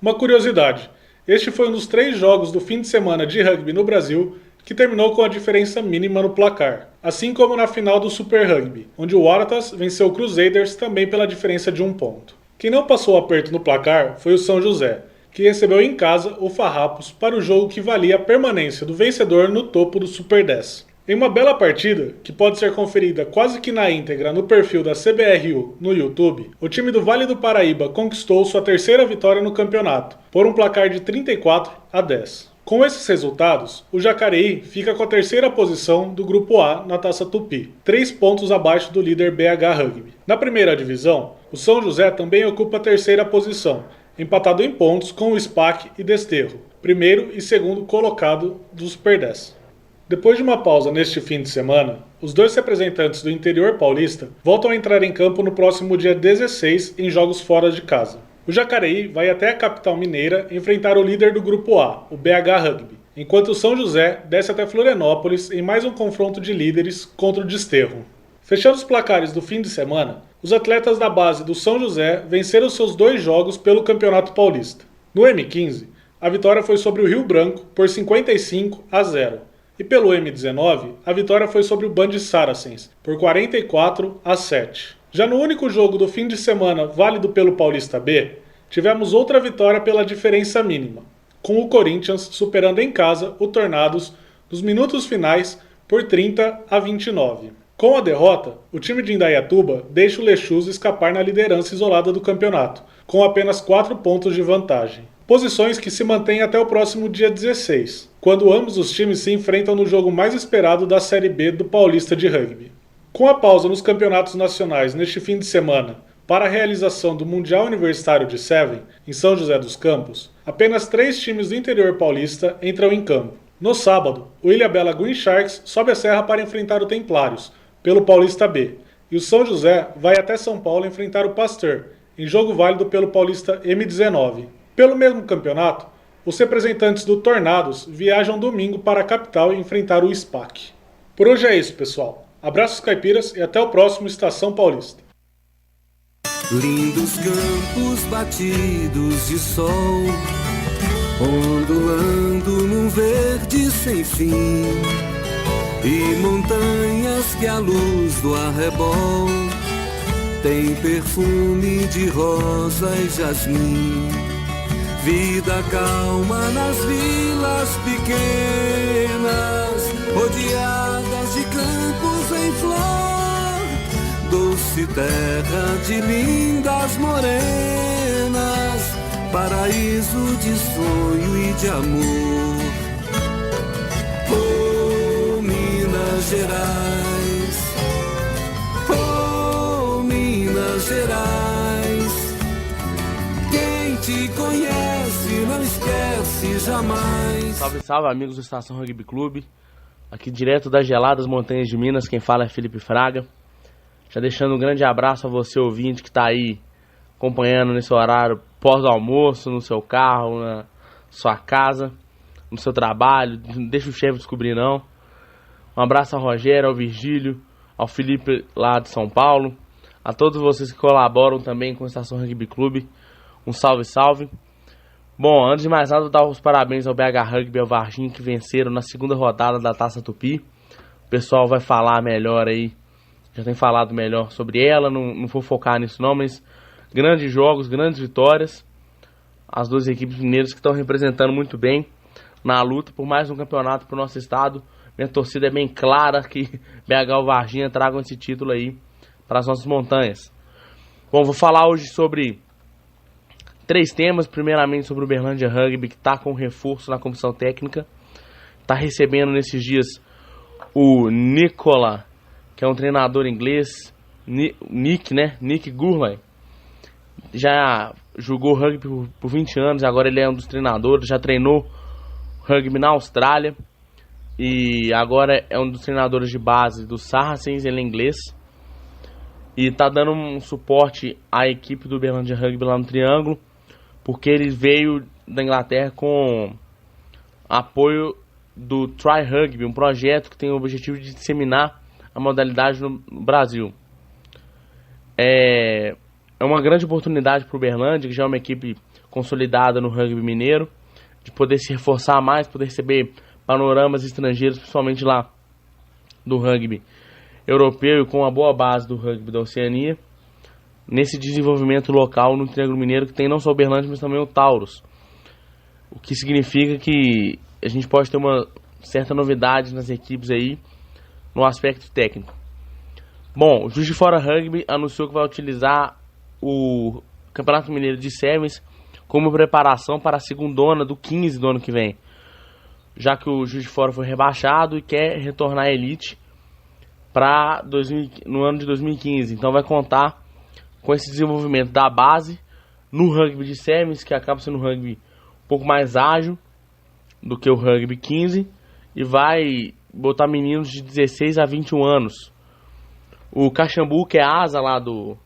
Uma curiosidade, este foi um dos 3 jogos do fim de semana de rugby no Brasil que terminou com a diferença mínima no placar, assim como na final do Super Rugby, onde o Waratahs venceu o Crusaders também pela diferença de 1 ponto. Quem não passou aperto no placar foi o São José, que recebeu em casa o Farrapos para o jogo que valia a permanência do vencedor no topo do Super 10. Em uma bela partida, que pode ser conferida quase que na íntegra no perfil da CBRU no YouTube, o time do Vale do Paraíba conquistou sua terceira vitória no campeonato, por um placar de 34-10. Com esses resultados, o Jacareí fica com a terceira posição do Grupo A na Taça Tupi, 3 pontos abaixo do líder BH Rugby. Na primeira divisão, o São José também ocupa a terceira posição, empatado em pontos com o SPAC e Desterro, primeiro e segundo colocado do Super 10. Depois de uma pausa neste fim de semana, os 2 representantes do interior paulista voltam a entrar em campo no próximo dia 16 em jogos fora de casa. O Jacareí vai até a capital mineira enfrentar o líder do Grupo A, o BH Rugby, enquanto o São José desce até Florianópolis em mais um confronto de líderes contra o Desterro. Fechando os placares do fim de semana, os atletas da base do São José venceram seus 2 jogos pelo Campeonato Paulista. No M15, a vitória foi sobre o Rio Branco por 55-0. E pelo M19, a vitória foi sobre o Band Saracens por 44-7. Já no único jogo do fim de semana válido pelo Paulista B, tivemos outra vitória pela diferença mínima, com o Corinthians superando em casa o Tornados nos minutos finais por 30-29. Com a derrota, o time de Indaiatuba deixa o Lechus escapar na liderança isolada do campeonato, com apenas 4 pontos de vantagem. Posições que se mantêm até o próximo dia 16, quando ambos os times se enfrentam no jogo mais esperado da Série B do Paulista de Rugby. Com a pausa nos campeonatos nacionais neste fim de semana para a realização do Mundial Universitário de Seven, em São José dos Campos, apenas 3 times do interior paulista entram em campo. No sábado, o Ilhabela Green Sharks sobe a serra para enfrentar o Templários, pelo Paulista B, e o São José vai até São Paulo enfrentar o Pasteur, em jogo válido pelo Paulista M19. Pelo mesmo campeonato, os representantes do Tornados viajam domingo para a capital e enfrentar o SPAC. Por hoje é isso, pessoal. Abraços caipiras e até o próximo Estação Paulista. Lindos campos batidos de sol, ondulando num verde sem fim, e montanhas que a luz do arrebol tem perfume de rosa e jasmim. Vida calma nas vilas pequenas, rodeadas de campos em flor, doce terra de lindas morenas, paraíso de sonho e de amor. Oh, Minas Gerais, oh, Minas Gerais, quem te conhece não esquece jamais. Salve, salve, amigos do Estação Rugby Clube. Aqui direto das geladas montanhas de Minas, quem fala é Felipe Fraga. Já deixando um grande abraço a você, ouvinte, que está aí acompanhando nesse horário pós-almoço, no seu carro, na sua casa, no seu trabalho. Não deixa o chefe descobrir, não. Um abraço ao Rogério, ao Virgílio, ao Felipe lá de São Paulo, a todos vocês que colaboram também com a Estação Rugby Clube. Um salve, salve. Bom, antes de mais nada, vou dar os parabéns ao BH Rugby e ao Varginha, que venceram na segunda rodada da Taça Tupi. O pessoal vai falar melhor aí, já tem falado melhor sobre ela, não vou focar nisso não, mas grandes jogos, grandes vitórias. As duas equipes mineiras que estão representando muito bem na luta por mais um campeonato para o nosso estado. Minha torcida é bem clara que BH e Varginha tragam esse título aí para as nossas montanhas. Bom, vou falar hoje sobre 3 temas. Primeiramente sobre o Uberlândia Rugby, que está com reforço na comissão técnica. Está recebendo nesses dias o Nicola, que é um treinador inglês, Nick Gurley. Já jogou rugby por 20 anos, agora ele é um dos treinadores, já treinou rugby na Austrália e agora é um dos treinadores de base do Saracens, ele é inglês. E está dando um suporte à equipe do Uberlândia Rugby lá no Triângulo, porque ele veio da Inglaterra com apoio do Try Rugby, um projeto que tem o objetivo de disseminar a modalidade no Brasil. É uma grande oportunidade para o Uberlândia, que já é uma equipe consolidada no rugby mineiro, de poder se reforçar mais, poder receber panoramas estrangeiros, principalmente lá do rugby europeu e com uma boa base do rugby da Oceania, nesse desenvolvimento local no Triângulo Mineiro, que tem não só o Uberlândia, mas também o Taurus. O que significa que a gente pode ter uma certa novidade nas equipes aí, no aspecto técnico. Bom, o Juiz de Fora Rugby anunciou que vai utilizar o Campeonato Mineiro de Sevens como preparação para a segundona do 15 do ano que vem, já que o Juiz de Fora foi rebaixado e quer retornar à elite no ano de 2015. Então vai contar com esse desenvolvimento da base no rugby de Sevens, que acaba sendo um rugby um pouco mais ágil do que o rugby 15, e vai botar meninos de 16 a 21 anos. O Caxambu, que é a asa lá do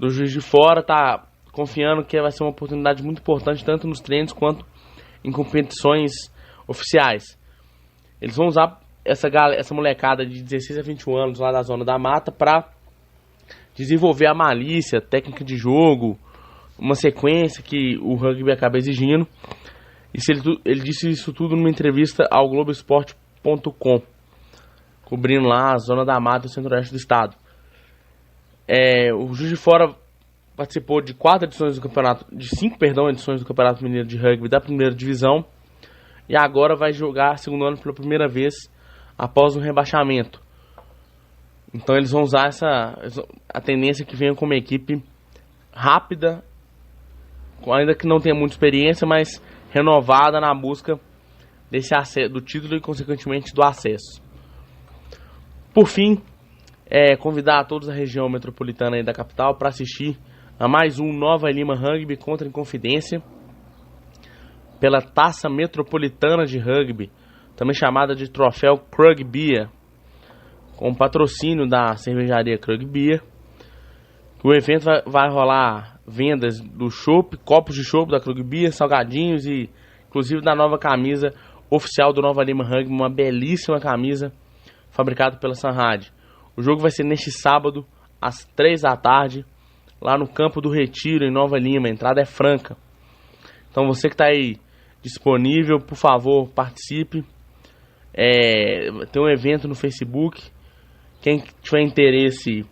Juiz de Fora, tá confiando que vai ser uma oportunidade muito importante, tanto nos treinos quanto em competições oficiais. Eles vão usar essa molecada de 16 a 21 anos lá da Zona da Mata para desenvolver a malícia, técnica de jogo, uma sequência que o rugby acaba exigindo. E ele disse isso tudo numa entrevista ao Globoesporte.com, cobrindo lá a Zona da Mata e o centro-oeste do estado. O Juiz de Fora participou de 5 edições do Campeonato Mineiro de Rugby da primeira divisão e agora vai jogar segundo ano pela primeira vez após um rebaixamento. Então eles vão usar a tendência que venha com uma equipe rápida, ainda que não tenha muita experiência, mas renovada na busca do título e consequentemente do acesso. Por fim, convidar a todos da região metropolitana aí da capital para assistir a mais um Nova Lima Rugby contra Inconfidência pela Taça Metropolitana de Rugby, também chamada de Troféu Krug Beer, com patrocínio da cervejaria Krug Beer. O evento vai rolar vendas do chopp, copos de chopp da Krug Beer, salgadinhos e inclusive da nova camisa oficial do Nova Lima Rugby, uma belíssima camisa fabricada pela Sanrad. O jogo vai ser neste sábado, às 3 da tarde, lá no Campo do Retiro, em Nova Lima. A entrada é franca. Então você que está aí disponível, por favor, participe. Tem um evento no Facebook. Quem tiver interesse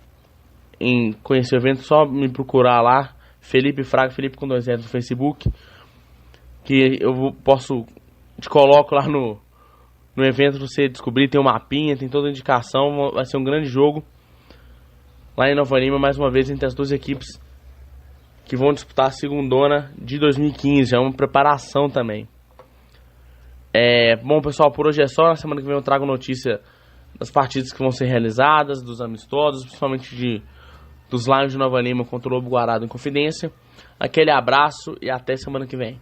em conhecer o evento, só me procurar lá, Felipe Fraga, Felipe com 2 L's no Facebook, que eu te coloco lá no evento pra você descobrir. Tem um mapinha, tem toda a indicação. Vai ser um grande jogo lá em Nova Lima, mais uma vez, entre as 2 equipes que vão disputar a segundona de 2015. É uma preparação também. Bom, pessoal, por hoje é só. Na semana que vem eu trago notícia das partidas que vão ser realizadas, dos amistosos, principalmente dos Lions de Nova Lima contra o Lobo Guará do Inconfidência. Aquele abraço e até semana que vem.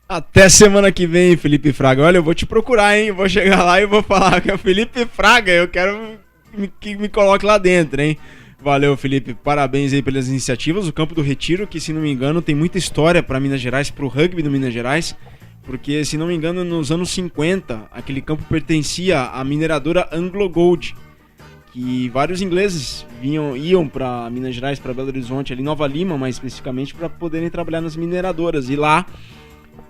Até semana que vem, Felipe Fraga. Olha, eu vou te procurar, hein? Vou chegar lá e vou falar que é o Felipe Fraga. Eu quero que me coloque lá dentro, hein? Valeu, Felipe. Parabéns aí pelas iniciativas. O Campo do Retiro, que se não me engano tem muita história para Minas Gerais, para o rugby do Minas Gerais. Porque, se não me engano, nos anos 50, aquele campo pertencia à mineradora Anglo Gold. Que vários ingleses iam para Minas Gerais, para Belo Horizonte, ali em Nova Lima, mais especificamente, para poderem trabalhar nas mineradoras. E lá,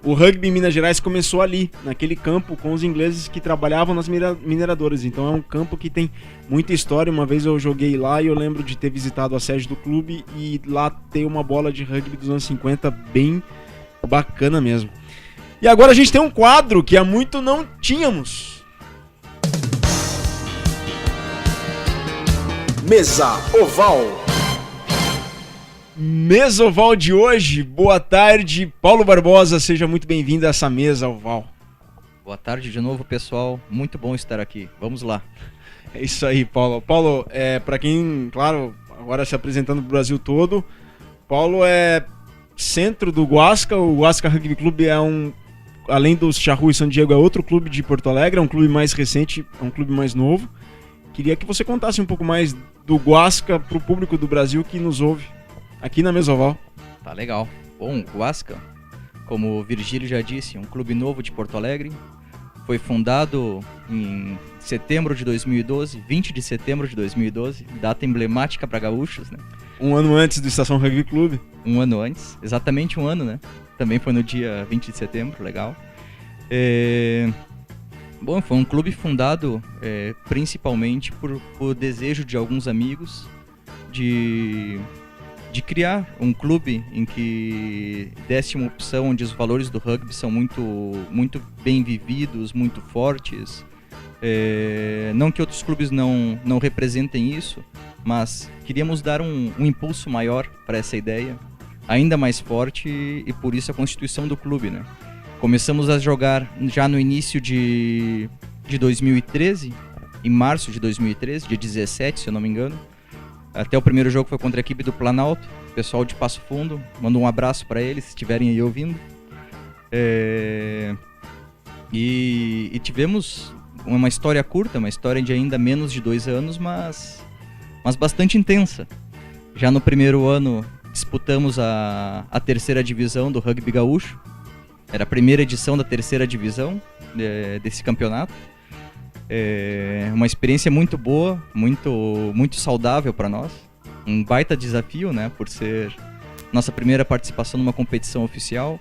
o rugby em Minas Gerais começou ali, naquele campo, com os ingleses que trabalhavam nas mineradoras. Então é um campo que tem muita história. Uma vez eu joguei lá e eu lembro de ter visitado a sede do clube e lá tem uma bola de rugby dos anos 50 bem bacana mesmo. E agora a gente tem um quadro que há muito não tínhamos. Mesa Oval. Mesa Oval de hoje. Boa tarde, Paulo Barbosa. Seja muito bem-vindo a essa Mesa Oval. Boa tarde de novo, pessoal. Muito bom estar aqui. Vamos lá. É isso aí, Paulo. Paulo, para quem, claro, agora se apresentando pro Brasil todo, Paulo é centro do Guasca. O Guasca Rugby Clube além dos Charrua e São Diego, é outro clube de Porto Alegre, é um clube mais recente, é um clube mais novo. Queria que você contasse um pouco mais do Guasca pro público do Brasil que nos ouve aqui na Mesa Oval. Tá legal. Bom, o Guasca, como o Virgílio já disse, é um clube novo de Porto Alegre. Foi fundado em setembro de 2012, 20 de setembro de 2012, data emblemática para gaúchos, né? Um ano antes do Estação Rugby Clube. Um ano antes, exatamente um ano, né? Também foi no dia 20 de setembro, legal. Bom, foi um clube fundado principalmente por desejo de alguns amigos de criar um clube em que desse uma opção onde os valores do rugby são muito bem vividos, muito fortes. Não que outros clubes não representem isso, mas queríamos dar um impulso maior para essa ideia, ainda mais forte, e por isso a constituição do clube, né? Começamos a jogar já no início de 2013, em março de 2013, dia 17, se eu não me engano. Até o primeiro jogo foi contra a equipe do Planalto, pessoal de Passo Fundo. Mando um abraço para eles, se estiverem aí ouvindo. E tivemos uma história curta, uma história de ainda menos de 2 anos, mas bastante intensa. Já no primeiro ano disputamos a 3ª divisão do rugby gaúcho. Era a primeira edição da 3ª divisão desse campeonato. Uma experiência muito boa, muito saudável para nós. Um baita desafio, né, por ser nossa primeira participação numa competição oficial.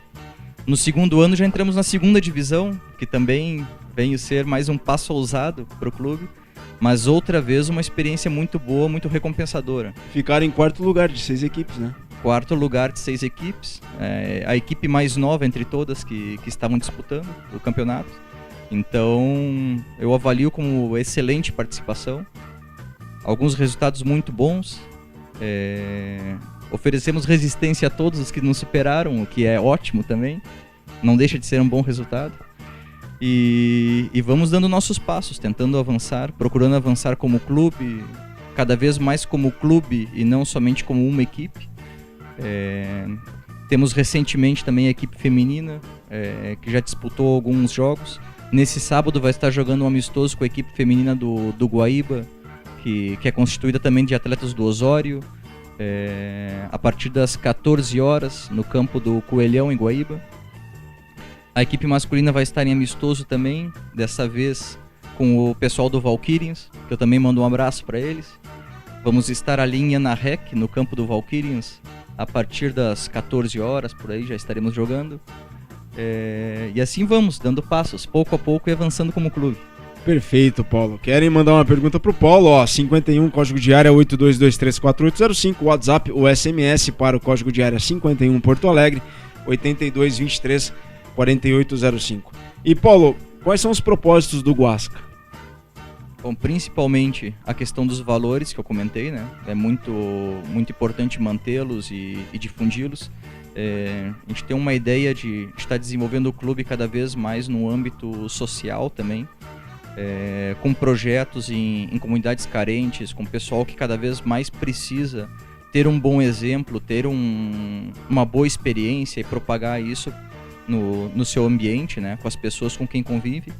No segundo ano já entramos na 2ª divisão, que também veio ser mais um passo ousado para o clube, mas outra vez uma experiência muito boa, muito recompensadora. Ficaram em 4º lugar de 6 equipes, né? Quarto lugar de 6 equipes, a equipe mais nova entre todas que estavam disputando o campeonato. Então eu avalio como excelente participação, alguns resultados muito bons, oferecemos resistência a todos os que nos superaram, o que é ótimo também, não deixa de ser um bom resultado. E vamos dando nossos passos, tentando avançar, procurando avançar como clube, cada vez mais como clube e não somente como uma equipe. Temos recentemente também a equipe feminina, que já disputou alguns jogos. Nesse sábado vai estar jogando um amistoso com a equipe feminina do Guaíba, que é constituída também de atletas do Osório, a partir das 14 horas no campo do Coelhão, em Guaíba. A equipe masculina vai estar em amistoso também, dessa vez com o pessoal do Valkyrians, que eu também mando um abraço para eles. Vamos estar ali em Anarrec, no campo do Valkyrians, a partir das 14 horas, por aí já estaremos jogando. E assim vamos, dando passos, pouco a pouco e avançando como clube. Perfeito, Paulo. Querem mandar uma pergunta pro Paulo? 51, código de área 82234805, WhatsApp ou SMS para o código de área 51 Porto Alegre, 82234805. E Paulo, quais são os propósitos do Guasca? Bom, principalmente a questão dos valores que eu comentei, né? É muito importante mantê-los e difundi-los. A gente tem uma ideia de estar desenvolvendo o clube cada vez mais no âmbito social também, com projetos em comunidades carentes, com pessoal que cada vez mais precisa ter um bom exemplo, ter uma boa experiência e propagar isso no seu ambiente, né? Com as pessoas com quem convive.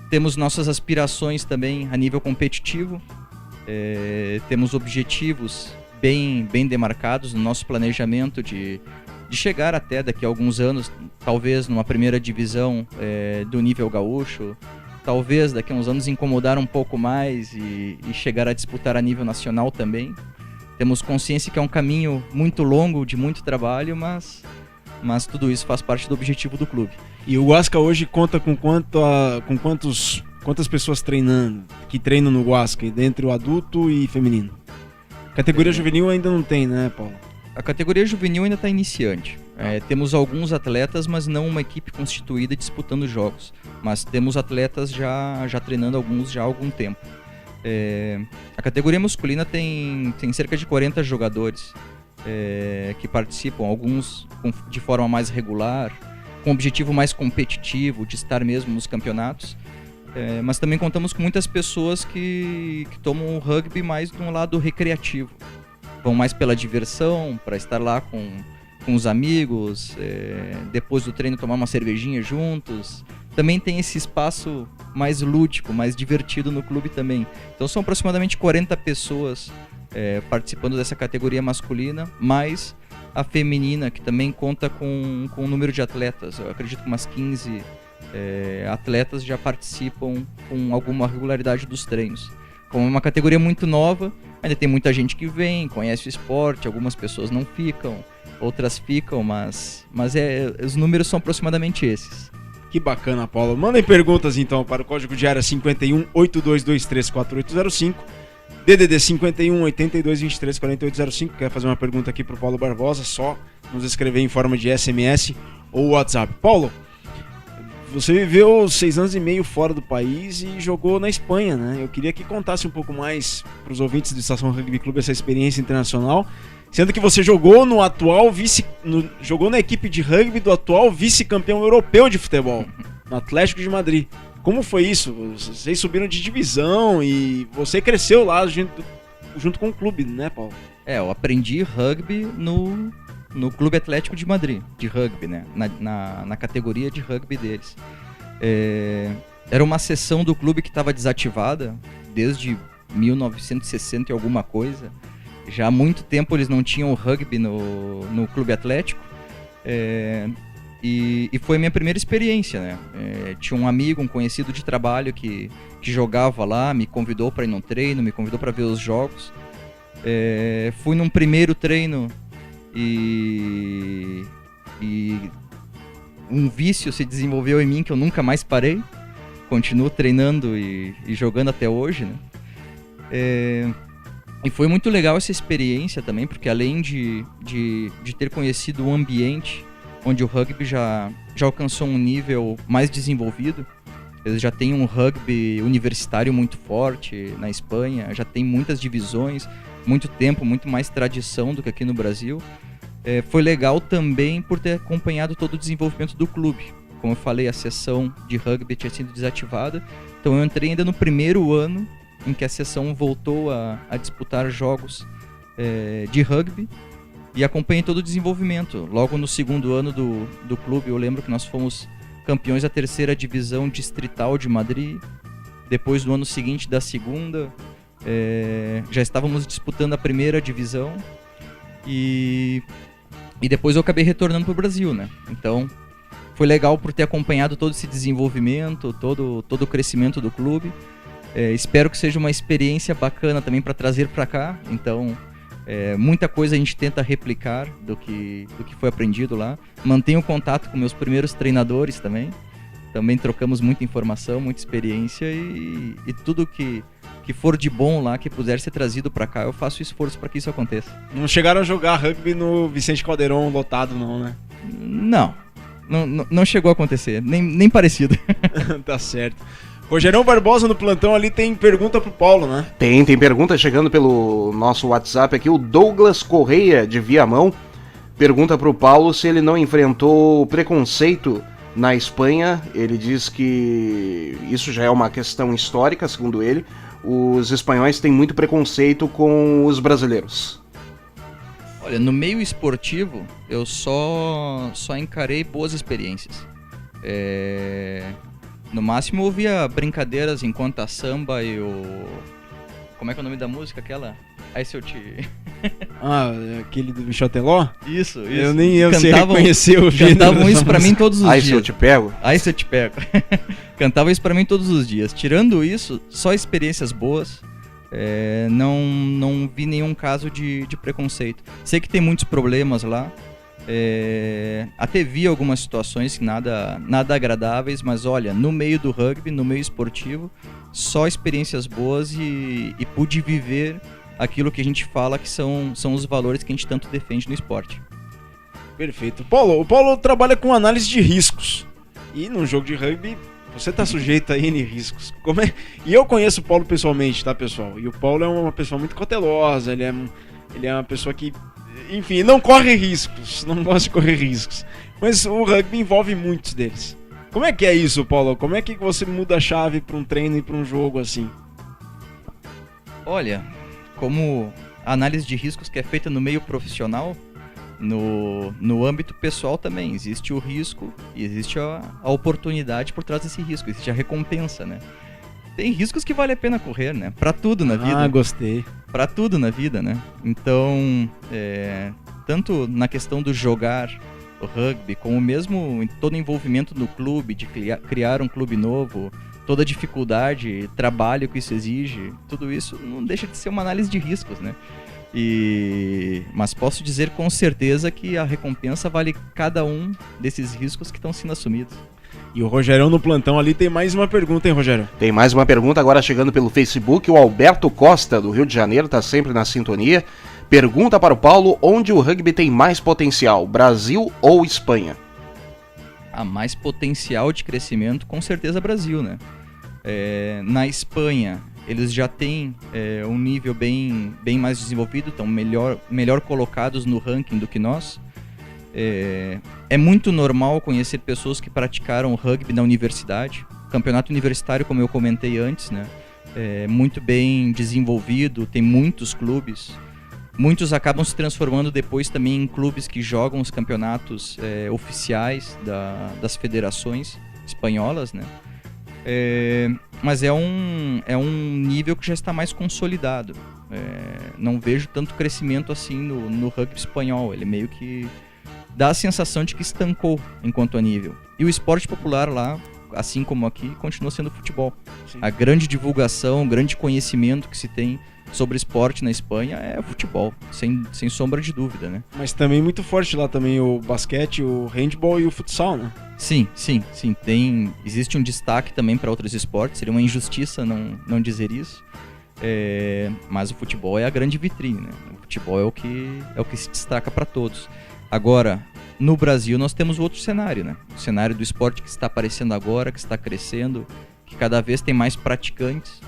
Temos nossas aspirações também a nível competitivo, temos objetivos bem demarcados no nosso planejamento de chegar até daqui a alguns anos, talvez numa primeira divisão do nível gaúcho, talvez daqui a uns anos incomodar um pouco mais e chegar a disputar a nível nacional também. Temos consciência que é um caminho muito longo, de muito trabalho, mas tudo isso faz parte do objetivo do clube. E o Guasca hoje conta com quantas pessoas que treinam no Guasca, entre o adulto e feminino? Categoria juvenil ainda não tem, né, Paulo? A categoria juvenil ainda está iniciante. Temos alguns atletas, mas não uma equipe constituída disputando jogos. Mas temos atletas já treinando alguns já há algum tempo. A categoria masculina tem cerca de 40 jogadores que participam, alguns de forma mais regular, com objetivo mais competitivo, de estar mesmo nos campeonatos. Mas também contamos com muitas pessoas que tomam o rugby mais de um lado recreativo. Vão mais pela diversão, para estar lá com os amigos, depois do treino tomar uma cervejinha juntos. Também tem esse espaço mais lúdico, mais divertido no clube também. Então são aproximadamente 40 pessoas participando dessa categoria masculina, mais a feminina, que também conta com um número de atletas. Eu acredito que umas 15 atletas já participam com alguma regularidade dos treinos. Como é uma categoria muito nova, ainda tem muita gente que vem, conhece o esporte, algumas pessoas não ficam, outras ficam, mas os números são aproximadamente esses. Que bacana, Paulo. Mandem perguntas então para o código de área 51 82234805, DDD 51 8223 4805. Quer fazer uma pergunta aqui para o Paulo Barbosa? Só nos escrever em forma de SMS ou WhatsApp. Paulo, você viveu 6 anos e meio fora do país e jogou na Espanha, né? Eu queria que contasse um pouco mais para os ouvintes do Estação Rugby Clube essa experiência internacional, sendo que você jogou jogou na equipe de rugby do atual vice-campeão europeu de futebol, no Atlético de Madrid. Como foi isso? Vocês subiram de divisão e você cresceu lá junto com o clube, né, Paulo? Eu aprendi rugby no Clube Atlético de Madrid, de rugby, né? Na categoria de rugby deles. Era uma seção do clube que estava desativada desde 1960 e alguma coisa. Já há muito tempo eles não tinham rugby no Clube Atlético. E foi a minha primeira experiência, né? Tinha um amigo, um conhecido de trabalho que jogava lá, me convidou para ir num treino, me convidou para ver os jogos. Fui num primeiro treino e um vício se desenvolveu em mim que eu nunca mais parei. Continuo treinando e jogando até hoje, né? E foi muito legal essa experiência também, porque além de ter conhecido um ambiente onde o rugby já alcançou um nível mais desenvolvido, eles já têm um rugby universitário muito forte na Espanha, já tem muitas divisões, muito tempo, muito mais tradição do que aqui no Brasil. Foi legal também por ter acompanhado todo o desenvolvimento do clube. Como eu falei, a seção de rugby tinha sido desativada, então eu entrei ainda no primeiro ano em que a seção voltou a disputar jogos de rugby e acompanhei todo o desenvolvimento. Logo no segundo ano do clube, eu lembro que nós fomos campeões da 3ª divisão distrital de Madrid. Depois, no ano seguinte, da 2ª, já estávamos disputando a 1ª divisão e depois eu acabei retornando para o Brasil, né? Então, foi legal por ter acompanhado todo esse desenvolvimento, todo o crescimento do clube. Espero que seja uma experiência bacana também para trazer para cá. Então, muita coisa a gente tenta replicar do que foi aprendido lá. Mantenho contato com meus primeiros treinadores também. Também trocamos muita informação, muita experiência e tudo que for de bom lá, que puder ser trazido para cá, eu faço esforço para que isso aconteça. Não chegaram a jogar rugby no Vicente Caldeirão lotado não, né? Não chegou a acontecer, nem parecido. Tá certo. Rogerão Barbosa no plantão ali tem pergunta pro Paulo, né? Tem pergunta chegando pelo nosso WhatsApp aqui. O Douglas Correia, de Viamão, pergunta pro Paulo se ele não enfrentou preconceito na Espanha. Ele diz que isso já é uma questão histórica, segundo ele. Os espanhóis têm muito preconceito com os brasileiros. Olha, no meio esportivo, eu só encarei boas experiências. No máximo eu ouvia brincadeiras enquanto a samba e o... Como é que é o nome da música aquela? Aí se eu te... aquele do Michel Teló? Isso. Eu sei reconhecer o gênero. Cantavam isso pra mim todos os dias. Aí se eu te pego? Aí se eu te pego. Cantavam isso pra mim todos os dias. Tirando isso, só experiências boas. Não vi nenhum caso de preconceito. Sei que tem muitos problemas lá. Até vi algumas situações nada agradáveis, mas olha, no meio do rugby, no meio esportivo, só experiências boas e pude viver aquilo que a gente fala que são os valores que a gente tanto defende no esporte. Perfeito. O Paulo trabalha com análise de riscos e num jogo de rugby você tá sujeito a N riscos. E eu conheço o Paulo pessoalmente, tá, pessoal? E o Paulo é uma pessoa muito cautelosa, ele é uma pessoa que, enfim, não corre riscos, não gosta de correr riscos. Mas o rugby envolve muitos deles. Como é que é isso, Paulo? Como é que você muda a chave para um treino e para um jogo assim? Olha, como a análise de riscos que é feita no meio profissional, no âmbito pessoal também existe o risco e existe a oportunidade por trás desse risco, existe a recompensa, né? Tem riscos que vale a pena correr, né? Pra tudo na vida. Gostei. Pra tudo na vida, né? Então, tanto na questão do jogar o rugby, como mesmo todo o envolvimento no clube, de criar um clube novo, toda a dificuldade, trabalho que isso exige, tudo isso não deixa de ser uma análise de riscos, né? Mas posso dizer com certeza que a recompensa vale cada um desses riscos que estão sendo assumidos. E o Rogerão no plantão ali tem mais uma pergunta, hein, Rogério? Tem mais uma pergunta agora chegando pelo Facebook. O Alberto Costa, do Rio de Janeiro, está sempre na sintonia. Pergunta para o Paulo onde o rugby tem mais potencial, Brasil ou Espanha? Mais potencial de crescimento, com certeza Brasil, né? Na Espanha, eles já têm um nível bem mais desenvolvido, estão melhor colocados no ranking do que nós. É muito normal conhecer pessoas que praticaram rugby na universidade. Campeonato universitário, como eu comentei antes, né? Muito bem desenvolvido, tem muitos clubes. Muitos acabam se transformando depois também em clubes que jogam os campeonatos oficiais das federações espanholas, né? Mas é um nível que já está mais consolidado. Não vejo tanto crescimento assim no rugby espanhol. Ele meio que dá a sensação de que estancou enquanto a nível. E o esporte popular lá, assim como aqui, continua sendo futebol. Sim. A grande divulgação, o grande conhecimento que se tem sobre esporte na Espanha é futebol, sem sombra de dúvida, né? Mas também muito forte lá também o basquete, o handball e o futsal, né? Sim. Existe um destaque também para outros esportes, seria uma injustiça não dizer isso. Mas o futebol é a grande vitrine, né? O futebol é o que se destaca para todos. Agora, no Brasil nós temos outro cenário, né? O cenário do esporte que está aparecendo agora, que está crescendo, que cada vez tem mais praticantes.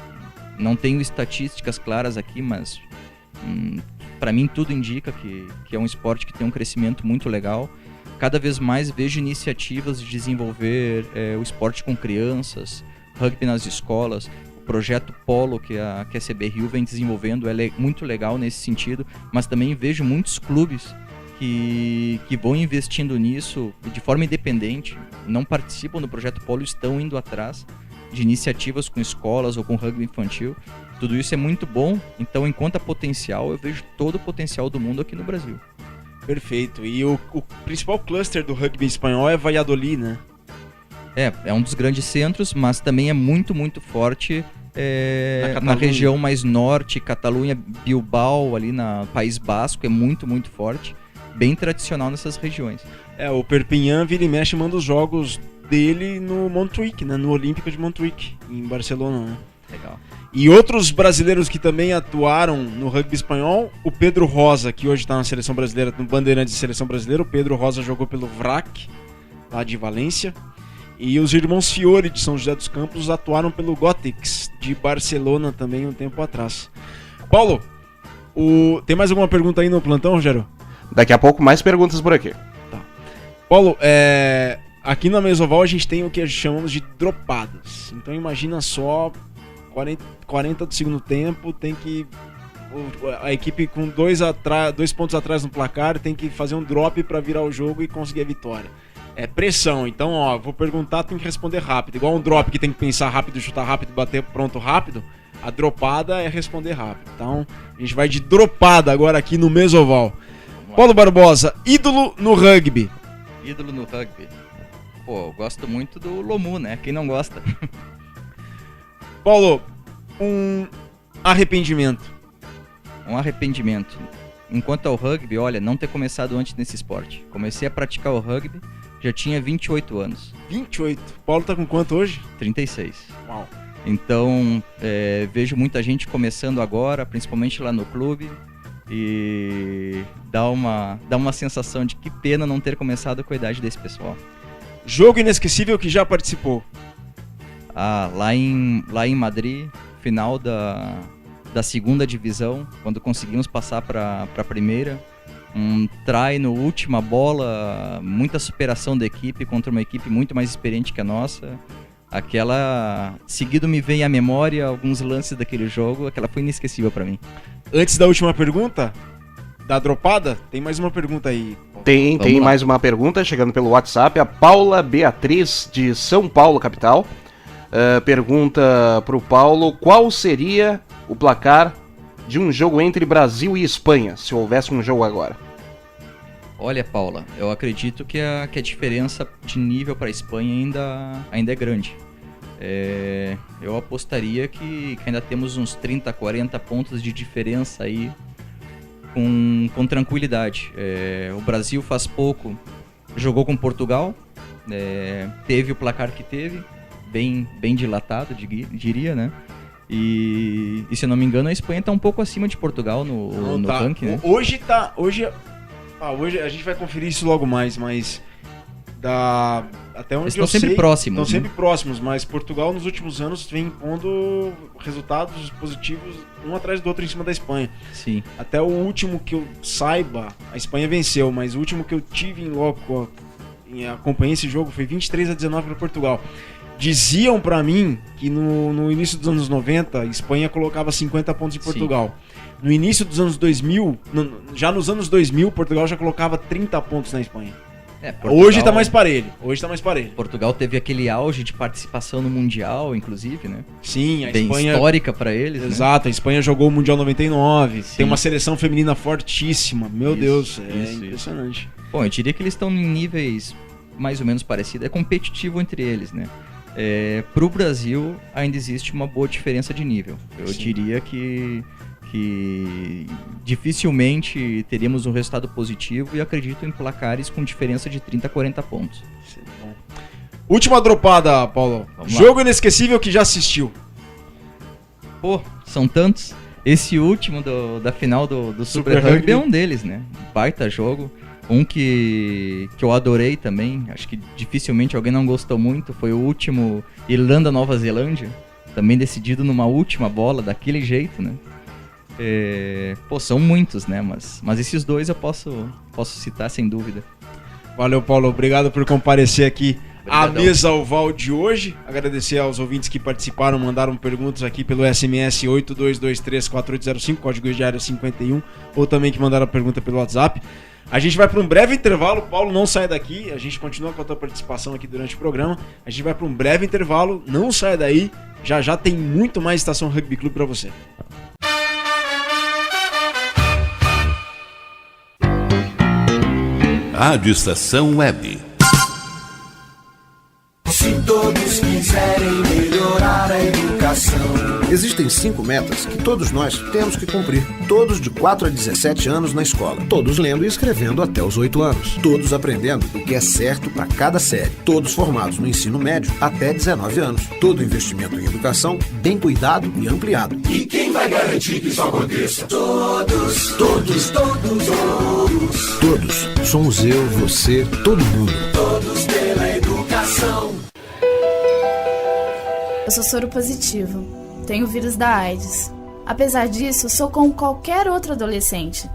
Não tenho estatísticas claras aqui, mas para mim tudo indica que é um esporte que tem um crescimento muito legal. Cada vez mais vejo iniciativas de desenvolver o esporte com crianças, rugby nas escolas. O projeto Polo que a CB Rio vem desenvolvendo é muito legal nesse sentido, mas também vejo muitos clubes que vão investindo nisso de forma independente, não participam do projeto Polo, estão indo atrás de iniciativas com escolas ou com rugby infantil. Tudo isso é muito bom, então enquanto a potencial, eu vejo todo o potencial do mundo aqui no Brasil. Perfeito. E o principal cluster do rugby espanhol é Valladolid, né? É um dos grandes centros, mas também é muito, muito forte na região mais norte, Catalunha, Bilbao, ali no País Basco, é muito, muito forte. Bem tradicional nessas regiões. O Perpignan vira e mexe manda os jogos dele no Montjuic, né? No Olímpico de Montjuic, em Barcelona, né? Legal. E outros brasileiros que também atuaram no rugby espanhol, o Pedro Rosa, que hoje está na seleção brasileira, no bandeirante de seleção brasileira. O Pedro Rosa jogou pelo VRAC, lá de Valência. E os irmãos Fiore, de São José dos Campos, atuaram pelo Gothics, de Barcelona também, um tempo atrás. Paulo, tem mais alguma pergunta aí no plantão, Rogério? Daqui a pouco mais perguntas por aqui. Tá. Paulo, aqui na Mesoval a gente tem o que chamamos de dropadas. Então imagina só, 40 do segundo tempo, tem que... A equipe com 2 pontos atrás no placar tem que fazer um drop para virar o jogo e conseguir a vitória. É pressão, então vou perguntar, tem que responder rápido. Igual um drop que tem que pensar rápido, chutar rápido, bater pronto rápido. A dropada é responder rápido. Então a gente vai de dropada agora aqui no Mesoval. Paulo Barbosa, ídolo no rugby. Ídolo no rugby. Pô, eu gosto muito do Lomu, né? Quem não gosta? Paulo, um arrependimento. Um arrependimento. Enquanto ao rugby, olha, não ter começado antes nesse esporte. Comecei a praticar o rugby, já tinha 28 anos. 28? Paulo tá com quanto hoje? 36. Uau. Então, vejo muita gente começando agora, principalmente lá no clube. E dá uma sensação de que pena não ter começado com a idade desse pessoal. Jogo inesquecível que já participou? Lá em Madrid, final da 2ª divisão, quando conseguimos passar para a primeira. Um try no última bola, muita superação da equipe contra uma equipe muito mais experiente que a nossa. Seguido me vem à memória alguns lances daquele jogo, aquela foi inesquecível para mim. Antes da última pergunta, da dropada, tem mais uma pergunta aí. Tem mais uma pergunta chegando pelo WhatsApp. A Paula Beatriz, de São Paulo, capital, pergunta pro Paulo qual seria o placar de um jogo entre Brasil e Espanha, se houvesse um jogo agora. Olha, Paula, eu acredito que a diferença de nível para a Espanha ainda é grande. Eu apostaria que ainda temos uns 30, 40 pontos de diferença aí com tranquilidade. O Brasil faz pouco jogou com Portugal, teve o placar que teve, bem dilatado, diria, né? E se eu não me engano, a Espanha está um pouco acima de Portugal no ranking, né? Hoje a gente vai conferir isso logo mais, mas até onde eu sei... Estão sempre próximos. Estão sempre próximos, mas Portugal nos últimos anos vem impondo resultados positivos um atrás do outro em cima da Espanha. Sim. Até o último que eu saiba, a Espanha venceu, mas o último que eu tive em loco, acompanhei esse jogo, foi 23-19 para Portugal. Diziam pra mim que no início dos anos 90, a Espanha colocava 50 pontos em Portugal. Sim. No início dos anos 2000, já nos anos 2000, Portugal já colocava 30 pontos na Espanha. Portugal, hoje tá mais parelho. Portugal teve aquele auge de participação no Mundial, inclusive, né? Sim, a bem Espanha... histórica pra eles, Exato, né? A Espanha jogou o Mundial 99, Sim. Tem uma seleção feminina fortíssima. Meu Deus, impressionante. Bom, eu diria que eles estão em níveis mais ou menos parecidos. É competitivo entre eles, né? Pro Brasil ainda existe uma boa diferença de nível. Eu diria que dificilmente teríamos um resultado positivo e acredito em placares com diferença de 30 a 40 pontos. Última dropada, Paulo. Jogo inesquecível que já assistiu. Pô, são tantos. Esse último da final do Super Rugby é um deles, né? Baita jogo. Um que eu adorei também, acho que dificilmente alguém não gostou muito, foi o último Irlanda-Nova Zelândia, também decidido numa última bola, daquele jeito, né? Pô, são muitos, né? Mas esses dois eu posso citar sem dúvida. Valeu, Paulo. Obrigado por comparecer aqui Obrigadão. à mesa oval de hoje. Agradecer aos ouvintes que participaram, mandaram perguntas aqui pelo SMS 82234805, código diário 51, ou também que mandaram a pergunta pelo WhatsApp. A gente vai para um breve intervalo, Paulo, não sai daqui, a gente continua com a tua participação aqui durante o programa. A gente vai para um breve intervalo, não sai daí, já tem muito mais Estação Rugby Clube para você. Rádio Estação Web. Se todos quiserem melhorar a educação. Existem 5 metas que todos nós temos que cumprir. Todos de 4 a 17 anos na escola. Todos lendo e escrevendo até os 8 anos. Todos aprendendo o que é certo para cada série. Todos formados no ensino médio até 19 anos. Todo investimento em educação bem cuidado e ampliado. E quem vai garantir que isso aconteça? Todos, todos, todos, todos. Todos. Somos eu, você, todo mundo. Todos pela educação. Eu sou soro positivo. Tenho o vírus da AIDS. Apesar disso, sou como qualquer outro adolescente.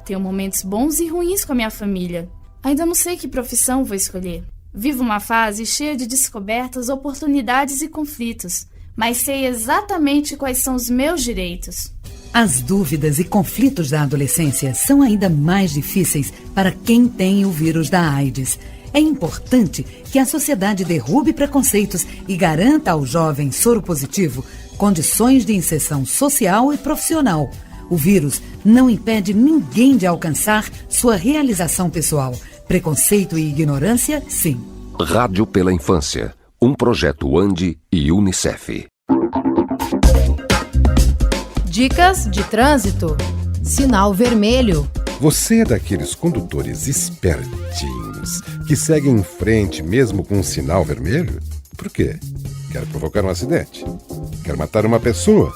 Tenho momentos bons e ruins com a minha família. Ainda não sei que profissão vou escolher. Vivo uma fase cheia de descobertas, oportunidades e conflitos, mas sei exatamente quais são os meus direitos. As dúvidas e conflitos da adolescência são ainda mais difíceis para quem tem o vírus da AIDS. É importante que a sociedade derrube preconceitos e garanta ao jovem soropositivo condições de inserção social e profissional. O vírus não impede ninguém de alcançar sua realização pessoal. Preconceito e ignorância, sim. Rádio pela Infância, um projeto ANDI e Unicef. Dicas de trânsito. Sinal vermelho. Você é daqueles condutores espertinhos que seguem em frente mesmo com um sinal vermelho? Por quê? Quer provocar um acidente? Quer matar uma pessoa?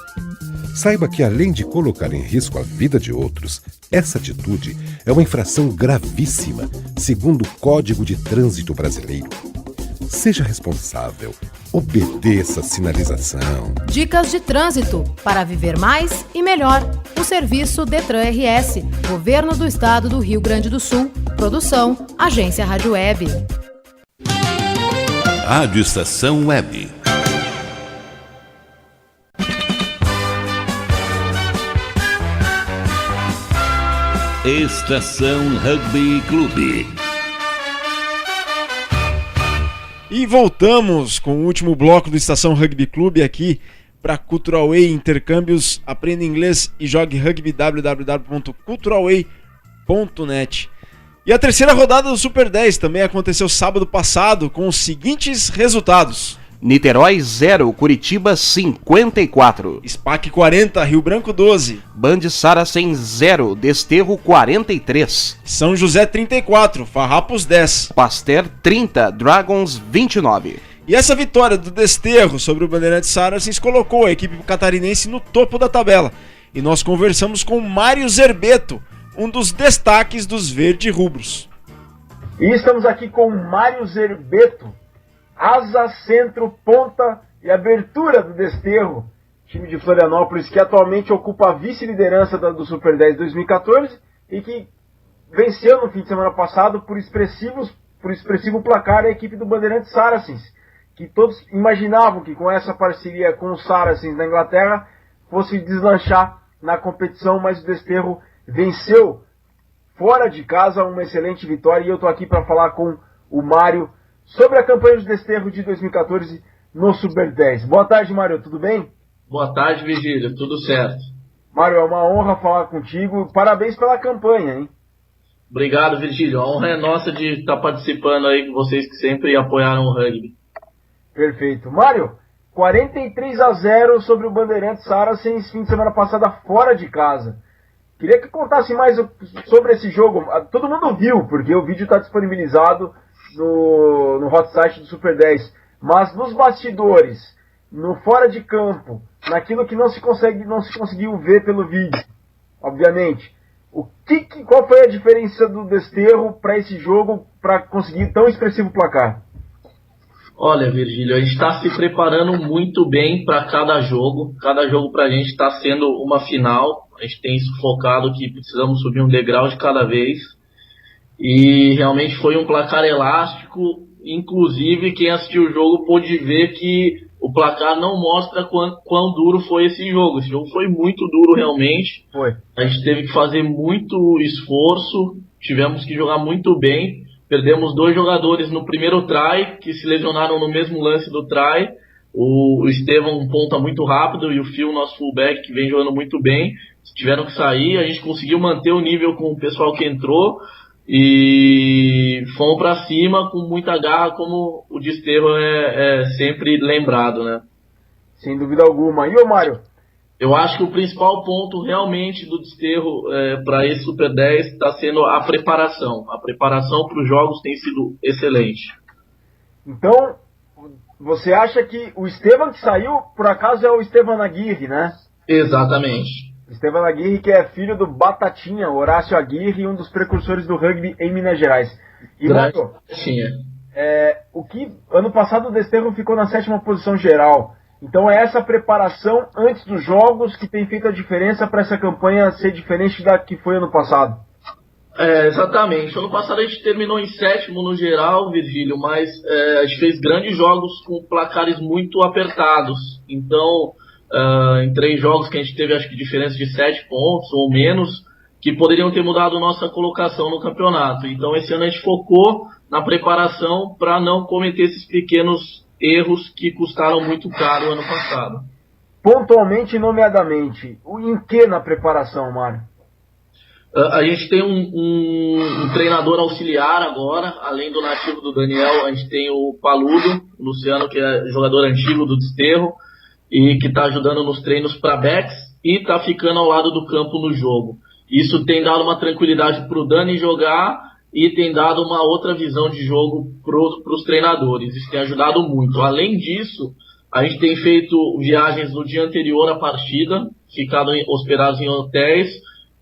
Saiba que, além de colocar em risco a vida de outros, essa atitude é uma infração gravíssima, segundo o Código de Trânsito Brasileiro. Seja responsável. Obedeça a sinalização. Dicas de trânsito para viver mais e melhor. O serviço Detran RS, Governo do Estado do Rio Grande do Sul. Produção, Agência Rádio Web. Rádio Estação Web. Estação Rugby Clube. E voltamos com o último bloco do Estação Rugby Clube aqui para Cultural Way Intercâmbios. Aprenda inglês e jogue rugby, www.culturalway.net. E a terceira rodada do Super 10 também aconteceu sábado passado com os seguintes resultados: Niterói 0, Curitiba 54. SPAC 40, Rio Branco 12. Band Saracens 0, Desterro 43. São José 34, Farrapos 10. Pasteur 30, Dragons 29. E essa vitória do Desterro sobre o Bandeirantes Saracens colocou a equipe catarinense no topo da tabela. E nós conversamos com Mário Zerbeto, um dos destaques dos Verde Rubros. E estamos aqui com Mário Zerbeto, asa, centro, ponta e abertura do Desterro, time de Florianópolis que atualmente ocupa a vice-liderança do Super 10 2014 e que venceu no fim de semana passado por expressivo placar a equipe do Bandeirantes Saracens, que todos imaginavam que com essa parceria com o Saracens da Inglaterra fosse deslanchar na competição, mas o Desterro venceu fora de casa uma excelente vitória. E eu estou aqui para falar com o Mário sobre a campanha do Desterro de 2014 no Super 10. Boa tarde, Mário, tudo bem? Boa tarde, Virgílio, tudo certo. Mário, é uma honra falar contigo. Parabéns pela campanha, hein? Obrigado, Virgílio. A honra é nossa de estar participando aí com vocês que sempre apoiaram o rugby. Perfeito. Mário, 43-0 sobre o Bandeirantes Saracens fim de semana passada fora de casa. Queria que contasse mais sobre esse jogo. Todo mundo viu, porque o vídeo está disponibilizado no hot site do Super 10, mas nos bastidores, no fora de campo, naquilo que não se conseguiu ver pelo vídeo, obviamente. Qual foi a diferença do Desterro para esse jogo, para conseguir tão expressivo placar? Olha, Virgílio, a gente está se preparando muito bem para cada jogo. Cada jogo para a gente está sendo uma final. A gente tem isso focado que precisamos subir um degrau de cada vez. E realmente foi um placar elástico. Inclusive, quem assistiu o jogo pôde ver que o placar não mostra quão duro foi esse jogo. Esse jogo foi muito duro realmente. Foi. A gente teve que fazer muito esforço, tivemos que jogar muito bem. Perdemos 2 jogadores no primeiro try, que se lesionaram no mesmo lance do try. O Estevão, um ponta muito rápido, e o Phil, nosso fullback, que vem jogando muito bem, tiveram que sair. A gente conseguiu manter o nível com o pessoal que entrou. E fomos pra cima com muita garra, como o Desterro é sempre lembrado, né? Sem dúvida alguma. E ô Mário? Eu acho que o principal ponto realmente do Desterro para esse Super 10 está sendo a preparação. A preparação para os jogos tem sido excelente. Então, você acha que o Estevam que saiu, por acaso, é o Estevam Aguirre, né? Exatamente. Estevam Aguirre, que é filho do Batatinha, Horácio Aguirre, e um dos precursores do rugby em Minas Gerais. E Mário, ano passado o Desterro ficou na 7ª posição geral. Então é essa preparação antes dos jogos que tem feito a diferença para essa campanha ser diferente da que foi ano passado. Exatamente. Ano passado a gente terminou em 7º no geral, Virgílio, mas a gente fez grandes jogos com placares muito apertados. Então, em 3 jogos que a gente teve, acho que diferença de 7 pontos ou menos, que poderiam ter mudado nossa colocação no campeonato. Então esse ano a gente focou na preparação para não cometer esses pequenos erros que custaram muito caro ano passado. Pontualmente e nomeadamente, em que na preparação, Mário? A gente tem um treinador auxiliar agora, além do nativo do Daniel, a gente tem o Paludo, o Luciano, que é jogador antigo do Desterro, e que está ajudando nos treinos para backs, e está ficando ao lado do campo no jogo. Isso tem dado uma tranquilidade para o Dani jogar, e tem dado uma outra visão de jogo para os treinadores. Isso tem ajudado muito. Além disso, a gente tem feito viagens no dia anterior à partida, ficado hospedados em hotéis,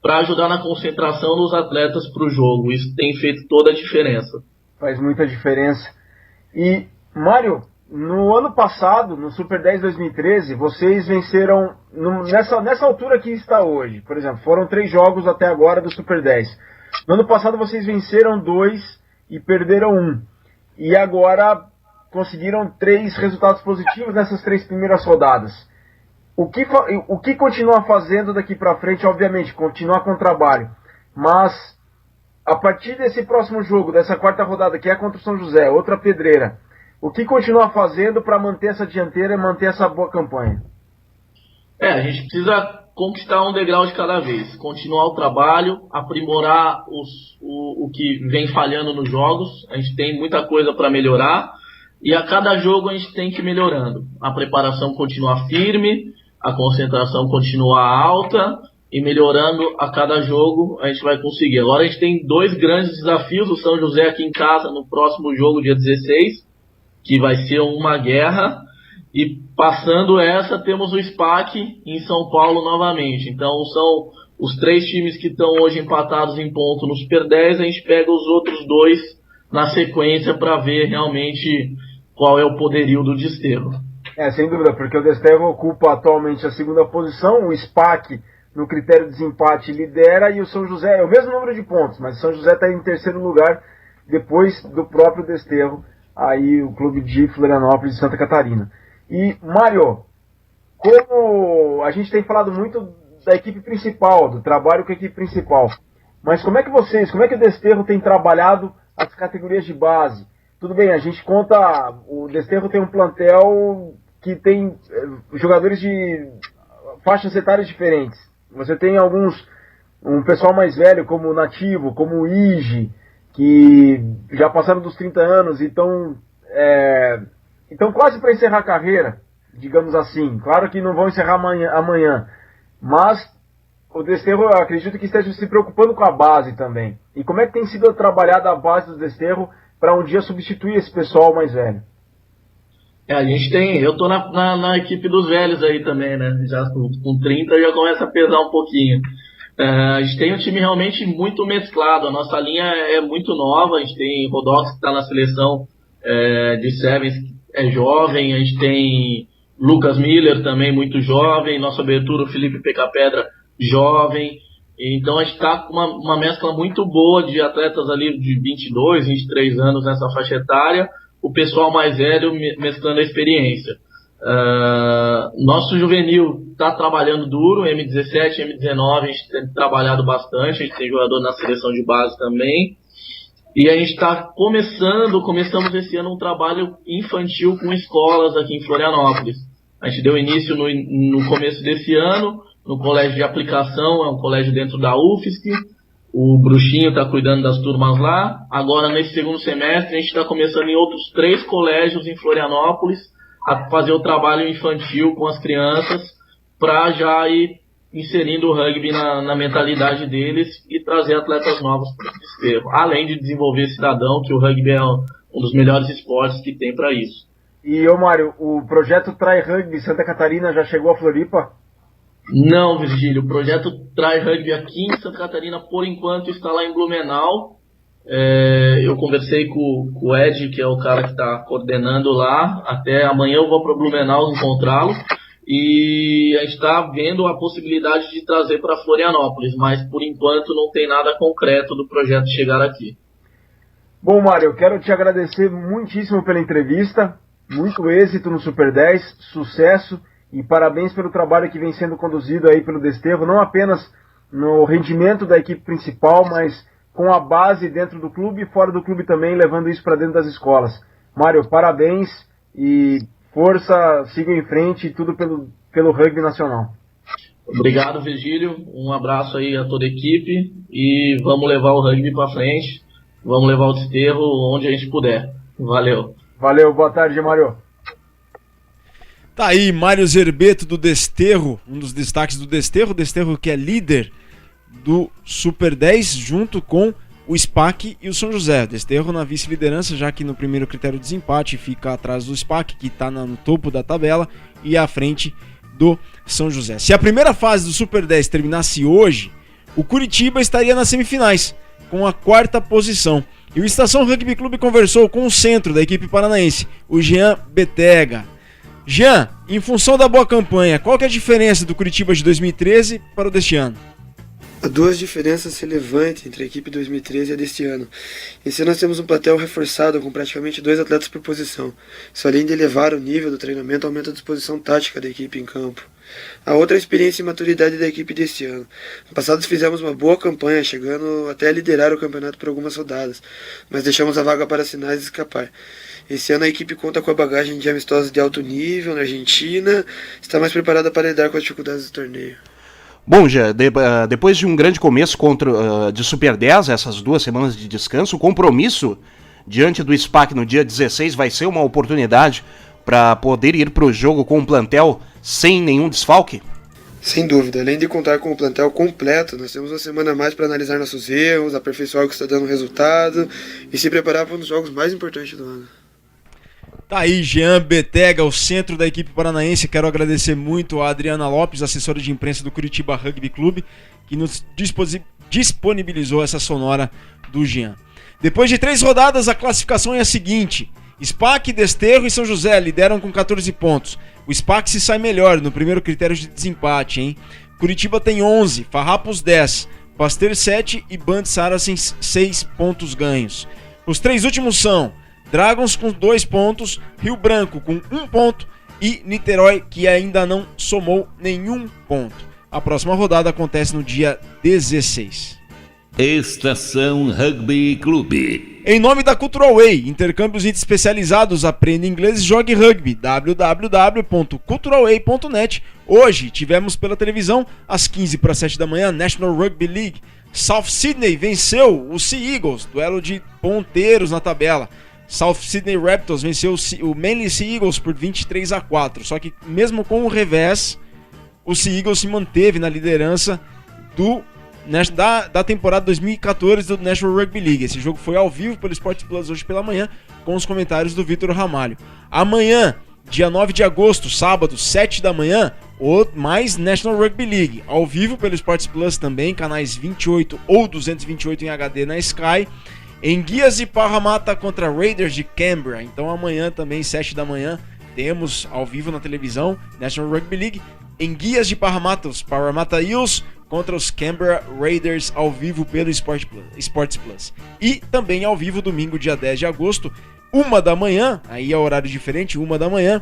para ajudar na concentração dos atletas para o jogo. Isso tem feito toda a diferença. Faz muita diferença. E, Mário, no ano passado, no Super 10 2013, vocês venceram, nessa altura que está hoje, por exemplo, foram 3 jogos até agora do Super 10. No ano passado vocês venceram 2 e perderam 1. E agora conseguiram 3 resultados positivos nessas 3 primeiras rodadas. O que continuar fazendo daqui para frente, obviamente, continuar com o trabalho. Mas, a partir desse próximo jogo, dessa 4ª rodada, que é contra o São José, outra pedreira, o que continuar fazendo para manter essa dianteira e manter essa boa campanha? A gente precisa conquistar um degrau de cada vez, continuar o trabalho, aprimorar o que vem falhando nos jogos. A gente tem muita coisa para melhorar e a cada jogo a gente tem que ir melhorando. A preparação continua firme, a concentração continua alta e melhorando a cada jogo a gente vai conseguir. Agora a gente tem 2 grandes desafios, o São José aqui em casa no próximo jogo, dia 16, que vai ser uma guerra. E passando essa, temos o SPAC em São Paulo novamente. Então são os 3 times que estão hoje empatados em ponto no Super 10. A gente pega os outros 2 na sequência para ver realmente qual é o poderio do Desterro. Sem dúvida, porque o Desterro ocupa atualmente a 2ª posição. O SPAC, no critério de desempate, lidera, e o São José é o mesmo número de pontos, mas o São José está em 3º lugar depois do próprio Desterro, aí o clube de Florianópolis e Santa Catarina. E, Mário, como a gente tem falado muito da equipe principal, do trabalho com a equipe principal, mas como é que o Desterro tem trabalhado as categorias de base? Tudo bem, a gente conta, o Desterro tem um plantel que tem jogadores de faixas etárias diferentes. Você tem um pessoal mais velho, como o Nativo, como o Ige, que já passaram dos 30 anos e estão quase para encerrar a carreira, digamos assim. Claro que não vão encerrar amanhã, mas o Desterro, eu acredito que esteja se preocupando com a base também. E como é que tem sido trabalhada a base do Desterro para um dia substituir esse pessoal mais velho? A gente tem, eu tô na equipe dos velhos aí também, né? Já com 30 já começa a pesar um pouquinho. A gente tem um time realmente muito mesclado, a nossa linha é muito nova, a gente tem Rodox que está na seleção de Sevens, que é jovem, a gente tem Lucas Miller também muito jovem, nossa abertura o Felipe Peca Pedra jovem, então a gente está com uma mescla muito boa de atletas ali de 22, 23 anos nessa faixa etária, o pessoal mais velho mesclando a experiência. Nosso juvenil está trabalhando duro, M17, M19, a gente tem trabalhado bastante, a gente tem jogador na seleção de base também, e a gente está começamos esse ano um trabalho infantil com escolas aqui em Florianópolis. A gente deu início no começo desse ano, no colégio de aplicação, é um colégio dentro da UFSC, o Bruxinho está cuidando das turmas lá. Agora, nesse segundo semestre, a gente está começando em outros 3 colégios em Florianópolis a fazer o trabalho infantil com as crianças para já ir inserindo o rugby na mentalidade deles e trazer atletas novos para o desterro. Além de desenvolver cidadão, que o rugby é um dos melhores esportes que tem para isso. E, Mário, o projeto Try Rugby Santa Catarina já chegou a Floripa? Não, Virgílio, o projeto Try Rugby aqui em Santa Catarina, por enquanto, está lá em Blumenau. Eu conversei com o Ed, que é o cara que está coordenando lá. Até amanhã eu vou para Blumenau encontrá-lo. E a gente está vendo a possibilidade de trazer para Florianópolis, mas por enquanto não tem nada concreto do projeto chegar aqui. Bom, Mário, eu quero te agradecer muitíssimo pela entrevista. Muito êxito no Super 10, sucesso. E parabéns pelo trabalho que vem sendo conduzido aí pelo Desterro, não apenas no rendimento da equipe principal, mas com a base dentro do clube e fora do clube também, levando isso para dentro das escolas. Mário, parabéns e força, sigam em frente, tudo pelo rugby nacional. Obrigado, Virgílio, um abraço aí a toda a equipe e vamos levar o rugby para frente, vamos levar o Desterro onde a gente puder. Valeu. Valeu, boa tarde, Mário. Tá aí, Mário Zerbeto do Desterro, um dos destaques do Desterro, o Desterro que é líder do Super 10, junto com o SPAC e o São José. O Desterro na vice-liderança, já que no primeiro critério de desempate fica atrás do SPAC, que está no topo da tabela, e à frente do São José. Se a primeira fase do Super 10 terminasse hoje, o Curitiba estaria nas semifinais, com a 4ª posição. E o Estação Rugby Clube conversou com o centro da equipe paranaense, o Jean Betega. Jean, em função da boa campanha, qual que é a diferença do Curitiba de 2013 para o deste ano? Há 2 diferenças relevantes entre a equipe de 2013 e a deste ano. Esse ano nós temos um plantel reforçado com praticamente 2 atletas por posição. Isso, além de elevar o nível do treinamento, aumenta a disposição tática da equipe em campo. A outra é a experiência e maturidade da equipe deste ano. No passado fizemos uma boa campanha, chegando até a liderar o campeonato por algumas rodadas, mas deixamos a vaga para Sinais escapar. Esse ano a equipe conta com a bagagem de amistosos de alto nível na Argentina, está mais preparada para lidar com as dificuldades do torneio. Bom, já depois de um grande começo de Super 10, essas 2 semanas de descanso, o compromisso diante do SPAC no dia 16 vai ser uma oportunidade para poder ir para o jogo com um plantel sem nenhum desfalque? Sem dúvida, além de contar com o plantel completo, nós temos uma semana a mais para analisar nossos erros, aperfeiçoar o que está dando resultado e se preparar para um dos jogos mais importantes do ano. Tá aí, Jean Betega, o centro da equipe paranaense. Quero agradecer muito a Adriana Lopes, assessora de imprensa do Curitiba Rugby Clube, que nos disponibilizou essa sonora do Jean. Depois de 3 rodadas, a classificação é a seguinte: SPAC, Desterro e São José lideram com 14 pontos. O SPAC se sai melhor no primeiro critério de desempate, hein? Curitiba tem 11, Farrapos 10, Pasteur 7 e Band Saracens 6 pontos ganhos. Os 3 últimos são Dragons com 2 pontos, Rio Branco com 1 ponto e Niterói, que ainda não somou nenhum ponto. A próxima rodada acontece no dia 16. Estação Rugby Clube. Em nome da Cultural Way, intercâmbios especializados, aprenda inglês e jogue rugby, www.culturalway.net. Hoje tivemos pela televisão, às 15:07 da manhã, National Rugby League. South Sydney venceu o Sea Eagles, duelo de ponteiros na tabela. South Sydney Raptors venceu o Manly Sea Eagles por 23-4, só que mesmo com o revés, o Sea Eagles se manteve na liderança da temporada 2014 do National Rugby League. Esse jogo foi ao vivo pelo Sport Plus hoje pela manhã, com os comentários do Vitor Ramalho. Amanhã Dia 9 de agosto, sábado, 7 da manhã, mais National Rugby League, ao vivo pelo Sports Plus também, canais 28 ou 228 em HD na Sky. Enguias de Parramatta contra Raiders de Canberra. Então amanhã também, 7 da manhã, temos ao vivo na televisão National Rugby League. Enguias de Parramatta, os Parramatta Eels contra os Canberra Raiders ao vivo pelo Sports Plus. E também ao vivo domingo, dia 10 de agosto, 1 da manhã, aí é horário diferente, 1 da manhã,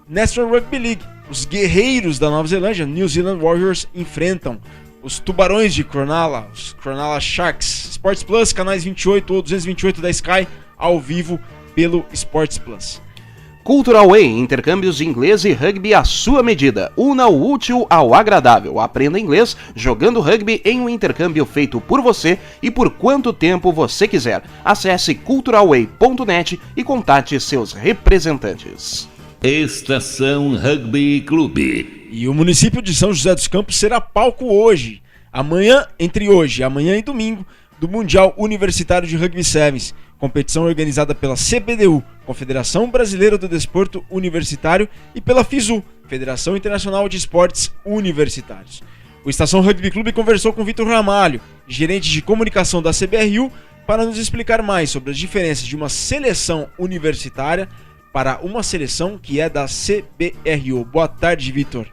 National Rugby League. Os guerreiros da Nova Zelândia, New Zealand Warriors, enfrentam os tubarões de Cronulla, os Cronulla Sharks. Sports Plus, canais 28 ou 228 da Sky, ao vivo pelo Sports Plus. Cultural Way, intercâmbios de inglês e rugby à sua medida. Una o útil ao agradável. Aprenda inglês jogando rugby em um intercâmbio feito por você e por quanto tempo você quiser. Acesse culturalway.net e contate seus representantes. Estação Rugby Clube. E o município de São José dos Campos será palco hoje, amanhã e domingo, do Mundial Universitário de Rugby Sevens, competição organizada pela CBDU, Confederação Brasileira do Desporto Universitário, e pela FISU, Federação Internacional de Esportes Universitários. O Estação Rugby Clube conversou com Vitor Ramalho, gerente de comunicação da CBRU, para nos explicar mais sobre as diferenças de uma seleção universitária para uma seleção que é da CBRU. Boa tarde, Vitor.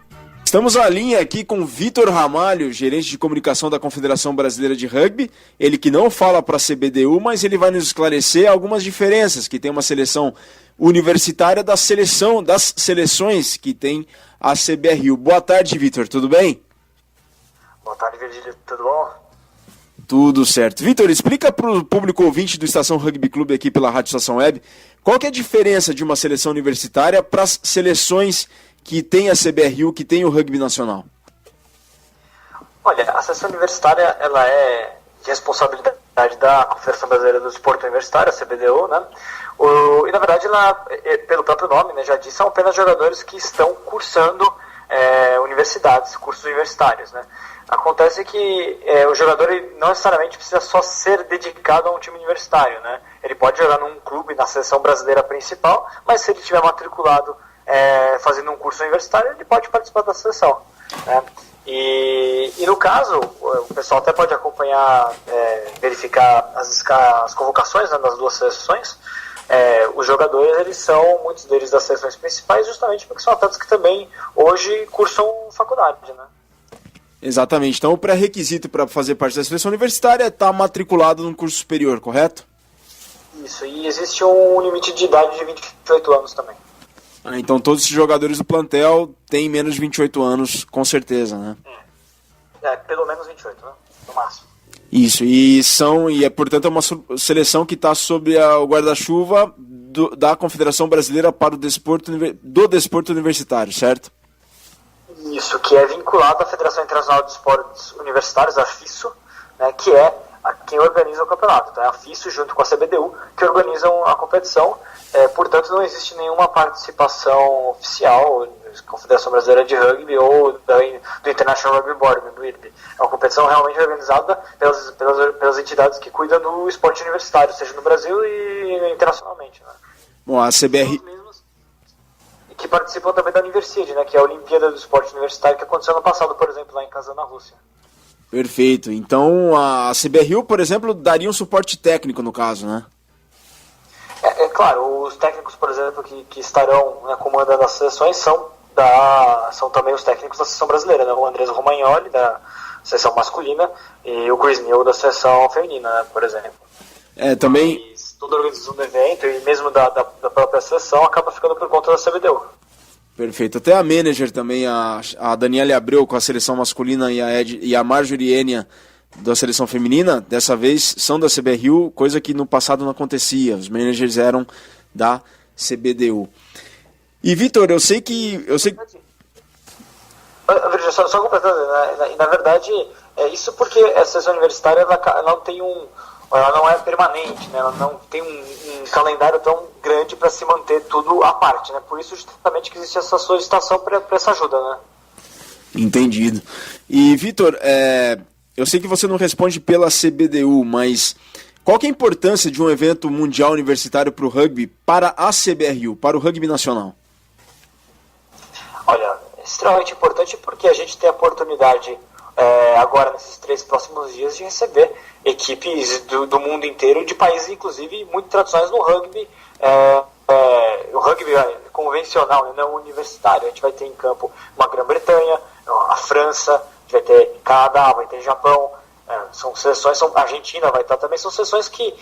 Estamos à linha aqui com Vitor Ramalho, gerente de comunicação da Confederação Brasileira de Rugby. Ele que não fala para a CBDU, mas ele vai nos esclarecer algumas diferenças que tem uma seleção universitária das seleções que tem a CBRU. Boa tarde, Vitor, tudo bem? Boa tarde, Virgílio, tudo bom? Tudo certo. Vitor, explica para o público ouvinte do Estação Rugby Clube aqui pela Rádio Estação Web, qual que é a diferença de uma seleção universitária para as seleções que tem a CBRU, que tem o rugby nacional? Olha, a seleção universitária ela é de responsabilidade da Confederação Brasileira do Desporto Universitário, a CBDU, né? E na verdade, ela, pelo próprio nome, né, já disse, são apenas jogadores que estão cursando universidades, cursos universitários, né? Acontece que o jogador não necessariamente precisa só ser dedicado a um time universitário, né? Ele pode jogar num clube, na seleção brasileira principal, mas se ele estiver matriculado fazendo um curso universitário, ele pode participar da seleção, né? E no caso, o pessoal até pode acompanhar, verificar as convocações, né, das duas seleções. Os jogadores, muitos deles das seleções principais, justamente porque são atletas que também hoje cursam faculdade, né? Exatamente. Então o pré-requisito para fazer parte da seleção universitária é estar matriculado num curso superior, correto? Isso, e existe um limite de idade de 28 anos também. Então todos esses jogadores do plantel têm menos de 28 anos, com certeza, né? Pelo menos 28, né? No máximo. Isso, portanto é uma seleção que está sob o guarda-chuva da Confederação Brasileira para o desporto universitário, certo? Isso, que é vinculado à Federação Internacional de Esportes Universitários, a FISU, né, que é quem organiza o campeonato. Então é a FISU junto com a CBDU que organizam a competição. Portanto, não existe nenhuma participação oficial da Confederação Brasileira de Rugby ou do International Rugby Board, do IRB. É uma competição realmente organizada pelas entidades que cuidam do esporte universitário, seja no Brasil e internacionalmente, né? Bom, a CBR... que participam também da Universiade, né, que é a Olimpíada do Esporte Universitário, que aconteceu no passado, por exemplo, lá em Kazan, na Rússia. Perfeito. Então a CBRU, por exemplo, daria um suporte técnico no caso, né? Claro, os técnicos, por exemplo, que estarão, né, comandando as seleções são também os técnicos da seleção brasileira, né? O Andrés Romagnoli, da seleção masculina, e o Chris Neal, da seleção feminina, né, por exemplo. Também... Toda a organização do evento e mesmo da própria seleção acaba ficando por conta da CBDU. Perfeito. Até a manager também, a Daniela Abreu com a seleção masculina e a Marjorie Enia da seleção feminina, dessa vez são da CBRU, coisa que no passado não acontecia. Os managers eram da CBDU. E Vitor, eu sei que... Só completando, né? Na verdade, é isso porque a seleção universitária ela não tem ela não é permanente, né? Ela não tem um calendário tão grande para se manter tudo à parte, né? Por isso justamente que existe essa solicitação para essa ajuda, né? Entendido. E Vitor, eu sei que você não responde pela CBDU, mas qual que é a importância de um evento mundial universitário para o rugby, para a CBRU, para o rugby nacional? Olha, é extremamente importante porque a gente tem a oportunidade agora nesses 3 próximos dias de receber equipes do mundo inteiro, de países inclusive muito tradicionais no rugby, o rugby convencional, né, não universitário. A gente vai ter em campo uma Grã-Bretanha, a França, a gente vai ter Canadá, vai ter Japão, são seleções, a Argentina vai estar também, são seleções que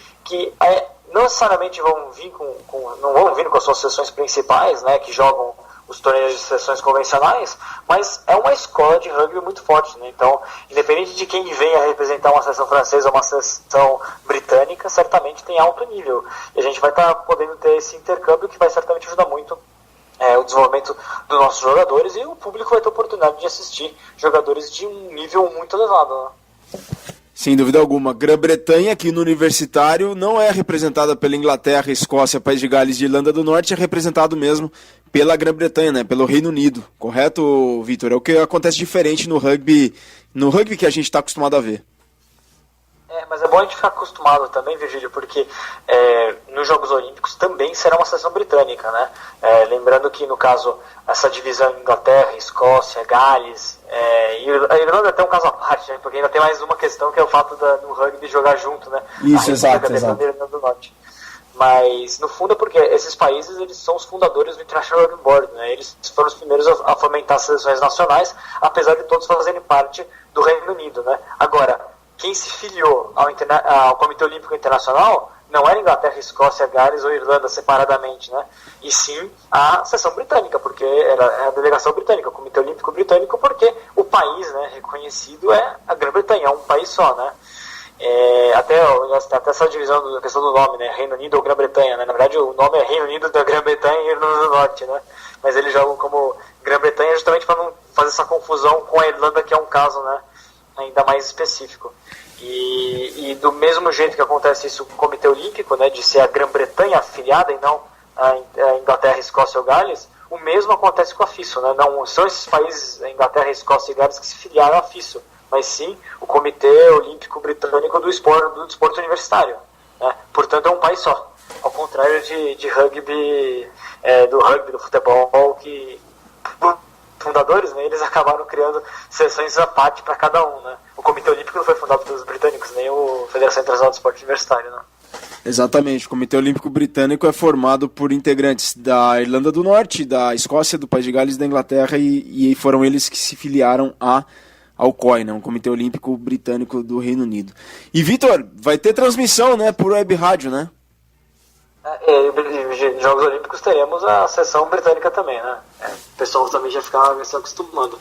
não necessariamente vão vir não vão vir com as suas seleções principais, né, que jogam os torneios de seleções convencionais, mas é uma escola de rugby muito forte, né? Então, independente de quem venha representar uma seleção francesa ou uma seleção britânica, certamente tem alto nível. E a gente vai estar podendo ter esse intercâmbio que vai certamente ajudar muito o desenvolvimento dos nossos jogadores, e o público vai ter a oportunidade de assistir jogadores de um nível muito elevado, né? Sem dúvida alguma. Grã-Bretanha, que no universitário não é representada pela Inglaterra, Escócia, País de Gales e Irlanda do Norte, é representado mesmo pela Grã-Bretanha, né? Pelo Reino Unido. Correto, Vitor? É o que acontece diferente no rugby que a gente está acostumado a ver. Mas é bom a gente ficar acostumado também, Virgílio, porque nos Jogos Olímpicos também será uma seleção britânica, né? Lembrando que, no caso, essa divisão Inglaterra, Escócia, Gales, a Irlanda tem um caso à parte, né? Porque ainda tem mais uma questão, que é o fato do rugby jogar junto, né? Isso, exato. Da Irlanda do Norte. Mas, no fundo, é porque esses países, eles são os fundadores do International Rugby Board, né? Eles foram os primeiros a fomentar as seleções nacionais, apesar de todos fazerem parte do Reino Unido, né? Agora, quem se filiou ao Comitê Olímpico Internacional não era Inglaterra, Escócia, Gales ou Irlanda separadamente, né? E sim a seção britânica, porque era a delegação britânica, o Comitê Olímpico Britânico, porque o país, né, reconhecido é a Grã-Bretanha, é um país só, né? Até essa divisão da questão do nome, né? Reino Unido ou Grã-Bretanha, né? Na verdade o nome é Reino Unido da Grã-Bretanha e Irlanda do Norte, né? Mas eles jogam como Grã-Bretanha justamente para não fazer essa confusão com a Irlanda, que é um caso, né, ainda mais específico. E do mesmo jeito que acontece isso com o Comitê Olímpico, né, de ser a Grã-Bretanha afiliada e não a Inglaterra, Escócia ou Gales, o mesmo acontece com a FISO, né? Não são esses países, a Inglaterra, Escócia e Gales, que se filiaram à FISO, mas sim o Comitê Olímpico Britânico do desporto universitário, né? Portanto, é um país só, ao contrário de rugby, do futebol, que fundadores, né, eles acabaram criando seleções à parte para cada um, né? O Comitê Olímpico não foi fundado pelos britânicos, nem a Federação Internacional do Esporte Universitário, né? Exatamente, o Comitê Olímpico Britânico é formado por integrantes da Irlanda do Norte, da Escócia, do País de Gales e da Inglaterra, e foram eles que se filiaram ao COI, né, o Comitê Olímpico Britânico do Reino Unido. E, Vitor, vai ter transmissão, né, por web rádio, né? Em Jogos Olímpicos teremos a sessão britânica também, né? O pessoal também já fica se acostumando.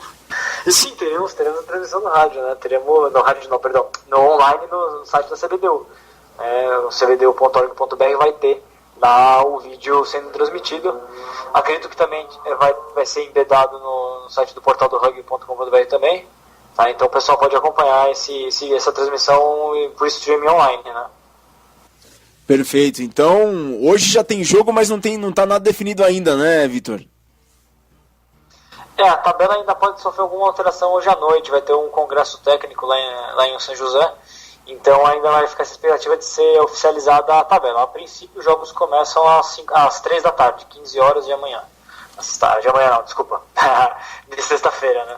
E sim, teremos a transmissão no rádio, né? Teremos no online no site da CBDU. O cbdu.org.br vai ter lá o vídeo sendo transmitido. Acredito que também vai ser embedado no site do portal do rugby.com.br também. Tá? Então o pessoal pode acompanhar essa transmissão por streaming online, né? Perfeito. Então, hoje já tem jogo, mas não tá nada definido ainda, né, Vitor? A tabela ainda pode sofrer alguma alteração hoje à noite. Vai ter um congresso técnico lá em São José. Então ainda vai ficar essa expectativa de ser oficializada a tabela. A princípio, os jogos começam às 3 da tarde, 15 horas de amanhã. De amanhã não, desculpa. De sexta-feira, né?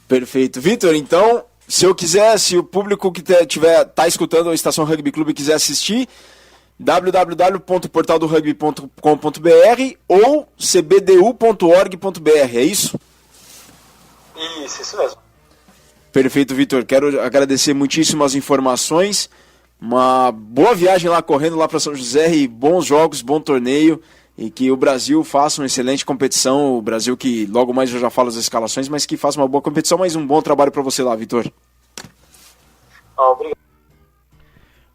Perfeito. Vitor, então, se o público que tá escutando a Estação Rugby Clube quiser assistir, www.portaldorugby.com.br ou cbdu.org.br, é isso? Isso mesmo. Perfeito, Vitor. Quero agradecer muitíssimo as informações. Uma boa viagem lá, correndo lá para São José, e bons jogos, bom torneio, e que o Brasil faça uma excelente competição. O Brasil que logo mais eu já falo as escalações, mas que faça uma boa competição. Mais um bom trabalho para você lá, Vitor. Obrigado.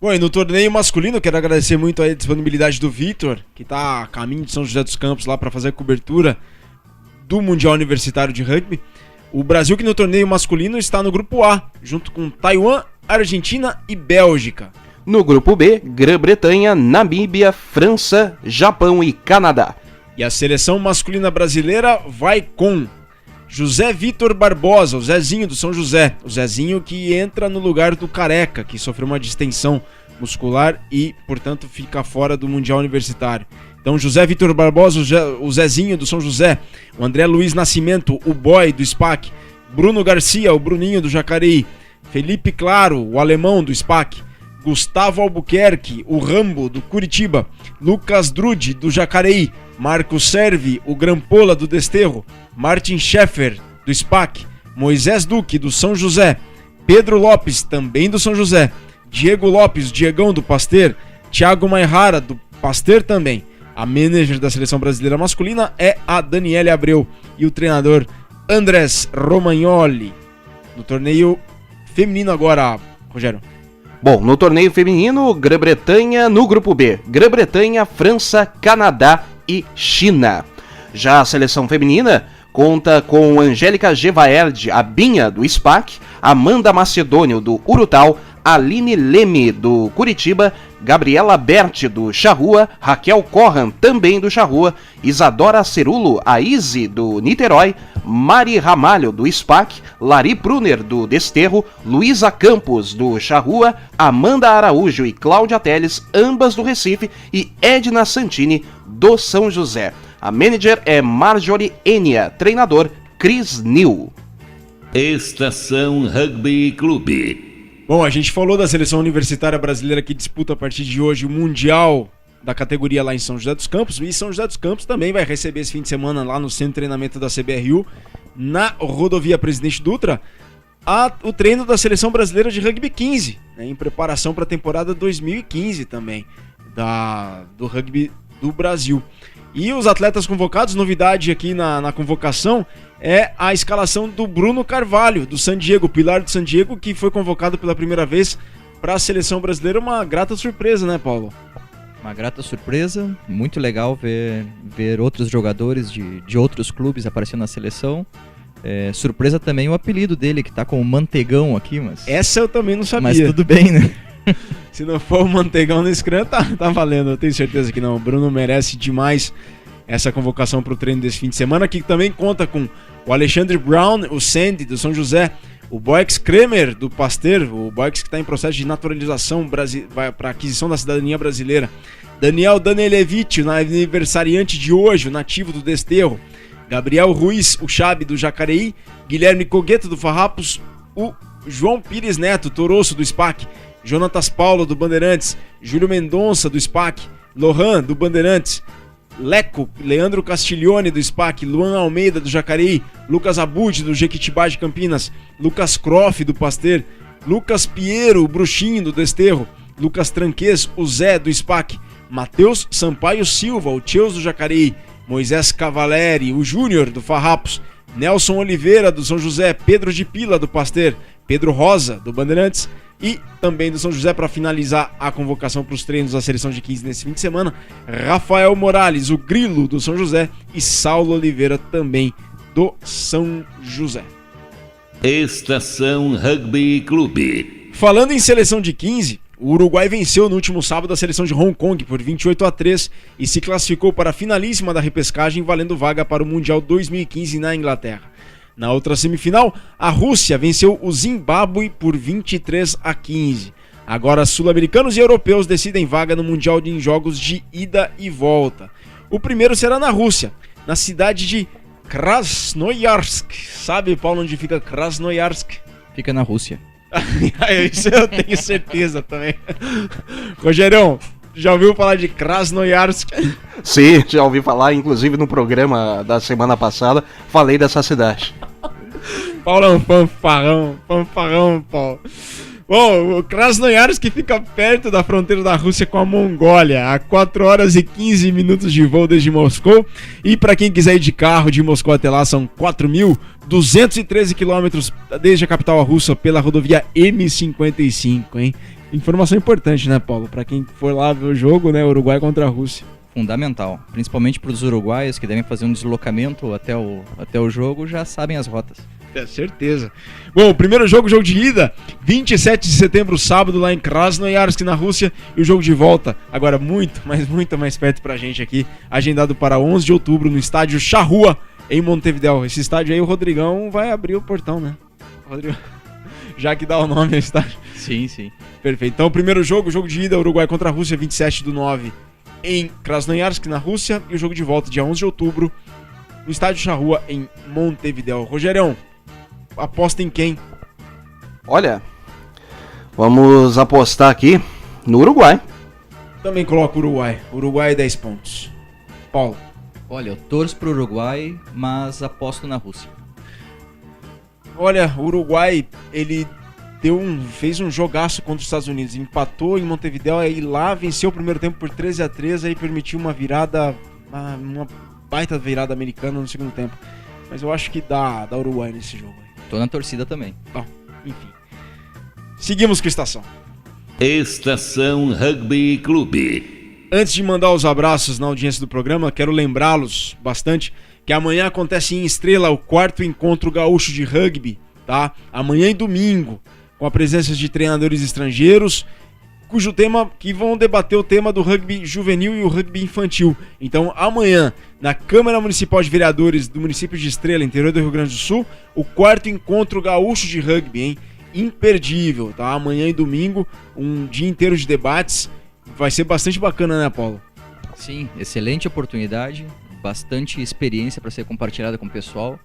Bom, e no torneio masculino, quero agradecer muito a disponibilidade do Vitor, que está a caminho de São José dos Campos lá para fazer a cobertura do Mundial Universitário de Rugby. O Brasil, que no torneio masculino está no grupo A, junto com Taiwan, Argentina e Bélgica. No grupo B, Grã-Bretanha, Namíbia, França, Japão e Canadá. E a seleção masculina brasileira vai com José Vitor Barbosa, o Zezinho do São José. O Zezinho que entra no lugar do Careca, que sofreu uma distensão muscular e, portanto, fica fora do Mundial Universitário. Então, José Vitor Barbosa, o Zezinho do São José, o André Luiz Nascimento, o Boy do SPAC, Bruno Garcia, o Bruninho do Jacareí, Felipe Claro, o Alemão do SPAC, Gustavo Albuquerque, o Rambo do Curitiba, Lucas Drude do Jacareí, Marco Servi, o Grampola do Desterro, Martin Scheffer do SPAC, Moisés Duque do São José, Pedro Lopes, também do São José, Diego Lopes, Diegão do Pasteur, Thiago Maihara do Pasteur também. A manager da seleção brasileira masculina é a Daniele Abreu e o treinador Andrés Romagnoli. No torneio feminino agora, Rogério. Bom, no torneio feminino, Grã-Bretanha no grupo B. Grã-Bretanha, França, Canadá e China. Já a seleção feminina conta com Angélica Gevaerd, a Binha do SPAC, Amanda Macedônio do Urutau, Aline Leme do Curitiba, Gabriela Berti do Charrua, Raquel Corran também do Charrua, Isadora Cerulo, a Izzy do Niterói, Mari Ramalho do SPAC, Lari Pruner do Desterro, Luísa Campos do Charrua, Amanda Araújo e Cláudia Teles, ambas do Recife, e Edna Santini do São José. A manager é Marjorie Enia, treinador Chris New. Estação Rugby Clube. Bom, a gente falou da seleção universitária brasileira que disputa a partir de hoje o Mundial da categoria lá em São José dos Campos. E São José dos Campos também vai receber esse fim de semana lá no centro de treinamento da CBRU, na rodovia Presidente Dutra, o treino da seleção brasileira de rugby 15, né, em preparação para a temporada 2015 também, do rugby do Brasil. E os atletas convocados, novidade aqui na convocação, é a escalação do Bruno Carvalho, do San Diego, pilar do San Diego, que foi convocado pela primeira vez para a seleção brasileira. Uma grata surpresa, né, Paulo? Uma grata surpresa, muito legal ver outros jogadores de outros clubes aparecendo na seleção. Surpresa também o apelido dele, que tá com o Mantegão aqui, mas... Essa eu também não sabia. Mas tudo bem, né? Se não for o Mantegão no Scrum, tá valendo, eu tenho certeza que não. O Bruno merece demais essa convocação para o treino desse fim de semana, que também conta com o Alexandre Brown, o Sandy do São José, o Boix Kremer do Pasteur, o Boix que está em processo de naturalização para aquisição da cidadania brasileira, Daniel Danelevich, o aniversariante de hoje, o nativo do Desterro, Gabriel Ruiz, o Chabe do Jacareí, Guilherme Cogueto do Farrapos, o João Pires Neto, Toroço do SPAC, Jonatas Paulo do Bandeirantes, Júlio Mendonça do SPAC, Lohan do Bandeirantes, Leco, Leandro Castiglione do SPAC, Luan Almeida do Jacareí, Lucas Abud do Jequitibá de Campinas, Lucas Croft do Pasteur, Lucas Piero, o Bruxinho do Desterro, Lucas Tranquês, o Zé do SPAC, Matheus Sampaio Silva, o Tcheus do Jacareí, Moisés Cavaleri, o Júnior do Farrapos, Nelson Oliveira do São José, Pedro de Pila do Pasteur, Pedro Rosa do Bandeirantes e também do São José para finalizar a convocação para os treinos da seleção de 15 nesse fim de semana, Rafael Morales, o Grilo do São José e Saulo Oliveira também do São José. Estação Rugby Clube. Falando em seleção de 15, o Uruguai venceu no último sábado a seleção de Hong Kong por 28-3 e se classificou para a finalíssima da repescagem, valendo vaga para o Mundial 2015 na Inglaterra. Na outra semifinal, a Rússia venceu o Zimbábue por 23-15. Agora, sul-americanos e europeus decidem vaga no Mundial em jogos de ida e volta. O primeiro será na Rússia, na cidade de Krasnoyarsk. Sabe, Paulo, onde fica Krasnoyarsk? Fica na Rússia. Isso eu tenho certeza também. Rogerão, já ouviu falar de Krasnoyarsk? Sim, já ouvi falar, inclusive no programa da semana passada, falei dessa cidade. Paulo é um fanfarrão, Paulo. Bom, o Krasnoyarsk fica perto da fronteira da Rússia com a Mongólia, a 4 horas e 15 minutos de voo desde Moscou. E para quem quiser ir de carro de Moscou até lá, são 4.213 quilômetros desde a capital russa pela rodovia M55, hein? Informação importante, né, Paulo? Para quem for lá ver o jogo, né, Uruguai contra a Rússia. Fundamental, principalmente para os uruguaios que devem fazer um deslocamento até o jogo, já sabem as rotas. É, certeza. Bom, o primeiro jogo de ida, 27 de setembro, sábado, lá em Krasnoyarsk, na Rússia. E o jogo de volta, agora muito mais perto pra gente aqui, agendado para 11 de outubro, no estádio Charrua, em Montevidéu. Esse estádio aí, o Rodrigão vai abrir o portão, né? Rodrigão, já que dá o nome ao estádio. Sim, sim. Perfeito. Então, o primeiro jogo de ida, Uruguai contra a Rússia, 27/9, em Krasnoyarsk, na Rússia, e o jogo de volta dia 11 de outubro no Estádio Charrua, em Montevideo. Rogerão, aposta em quem? Olha, vamos apostar aqui no Uruguai. Também coloco Uruguai. Uruguai 10 pontos. Paulo. Olha, eu torço pro Uruguai, mas aposto na Rússia. Olha, o Uruguai, ele fez um jogaço contra os Estados Unidos. Empatou em Montevideo, aí lá venceu o primeiro tempo por 13-3, aí permitiu uma virada, uma baita virada americana no segundo tempo. Mas eu acho que dá Uruguai nesse jogo. Tô na torcida também. Bom, enfim. Seguimos com a estação. Estação Rugby Clube. Antes de mandar os abraços na audiência do programa, quero lembrá-los bastante que amanhã acontece em Estrela o 4º encontro gaúcho de rugby, tá? Amanhã e domingo, com a presença de treinadores estrangeiros, cujo tema, que vão debater o tema do rugby juvenil e o rugby infantil. Então, amanhã, na Câmara Municipal de Vereadores do município de Estrela, interior do Rio Grande do Sul, o 4º encontro gaúcho de rugby, hein? Imperdível, tá? Amanhã e domingo, um dia inteiro de debates. Vai ser bastante bacana, né, Paulo? Sim, excelente oportunidade, bastante experiência para ser compartilhada com o pessoal.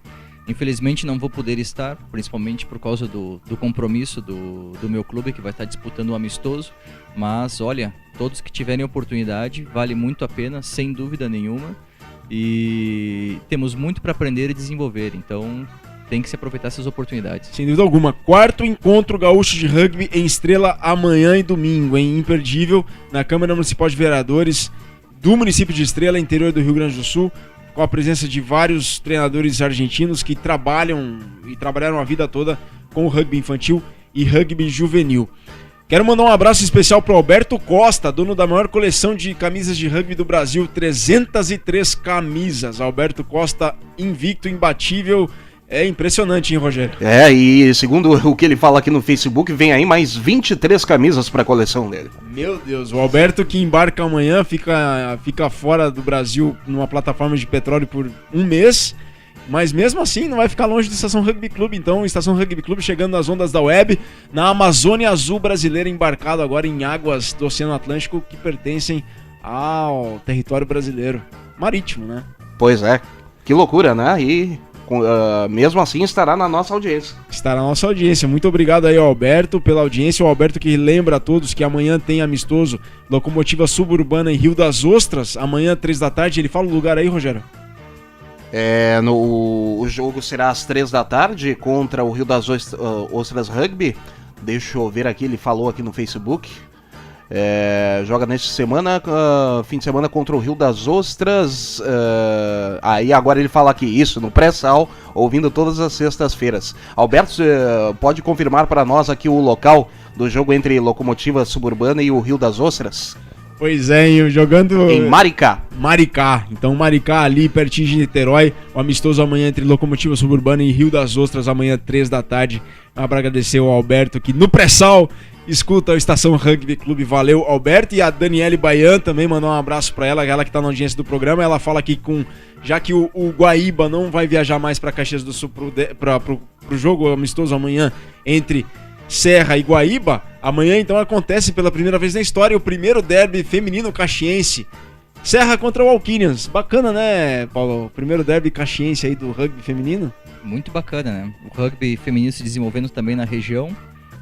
Infelizmente não vou poder estar, principalmente por causa do compromisso do meu clube, que vai estar disputando um amistoso. Mas olha, todos que tiverem oportunidade, vale muito a pena, sem dúvida nenhuma. E temos muito para aprender e desenvolver, então tem que se aproveitar essas oportunidades. Sem dúvida alguma. 4º encontro gaúcho de rugby em Estrela, amanhã e domingo, hein? Imperdível, na Câmara Municipal de Vereadores do município de Estrela, interior do Rio Grande do Sul, com a presença de vários treinadores argentinos que trabalharam a vida toda com o rugby infantil e rugby juvenil. Quero mandar um abraço especial para o Alberto Costa, dono da maior coleção de camisas de rugby do Brasil, 303 camisas. Alberto Costa, invicto, imbatível. É impressionante, hein, Rogério? E segundo o que ele fala aqui no Facebook, vem aí mais 23 camisas para a coleção dele. Meu Deus, o Alberto, que embarca amanhã, fica fora do Brasil numa plataforma de petróleo por um mês, mas mesmo assim não vai ficar longe da Estação Rugby Clube. Então, Estação Rugby Clube chegando nas ondas da web, na Amazônia Azul brasileira, embarcado agora em águas do Oceano Atlântico que pertencem ao território brasileiro marítimo, né? Pois é, que loucura, né? E mesmo assim estará na nossa audiência. Estará na nossa audiência. Muito obrigado aí ao Alberto pela audiência. O Alberto que lembra a todos que amanhã tem amistoso Locomotiva Suburbana em Rio das Ostras, amanhã 3 da tarde. Ele fala o lugar aí, Rogério? O jogo será às 3 da tarde contra o Rio das Ostras Rugby. Deixa eu ver aqui, ele falou aqui no Facebook. Joga nesta semana, fim de semana contra o Rio das Ostras. Aí agora ele fala aqui, isso, no pré-sal, ouvindo todas as sextas-feiras. Alberto, pode confirmar para nós aqui o local do jogo entre Locomotiva Suburbana e o Rio das Ostras? Pois é, jogando em Maricá. Então Maricá ali pertinho de Niterói. O amistoso amanhã entre Locomotiva Suburbana e Rio das Ostras, amanhã 3 da tarde. Para agradecer ao Alberto que no pré-sal escuta o Estação Rugby Clube. Valeu, Alberto. E a Daniele Baian também mandou um abraço para ela que tá na audiência do programa. Ela fala que já que o Guaíba não vai viajar mais para Caxias do Sul pro jogo amistoso amanhã entre Serra e Guaíba, amanhã então acontece pela primeira vez na história o primeiro derby feminino caxiense. Serra contra o Alquinians. Bacana, né, Paulo? O primeiro derby caxiense aí do rugby feminino. Muito bacana, né? O rugby feminino se desenvolvendo também na região.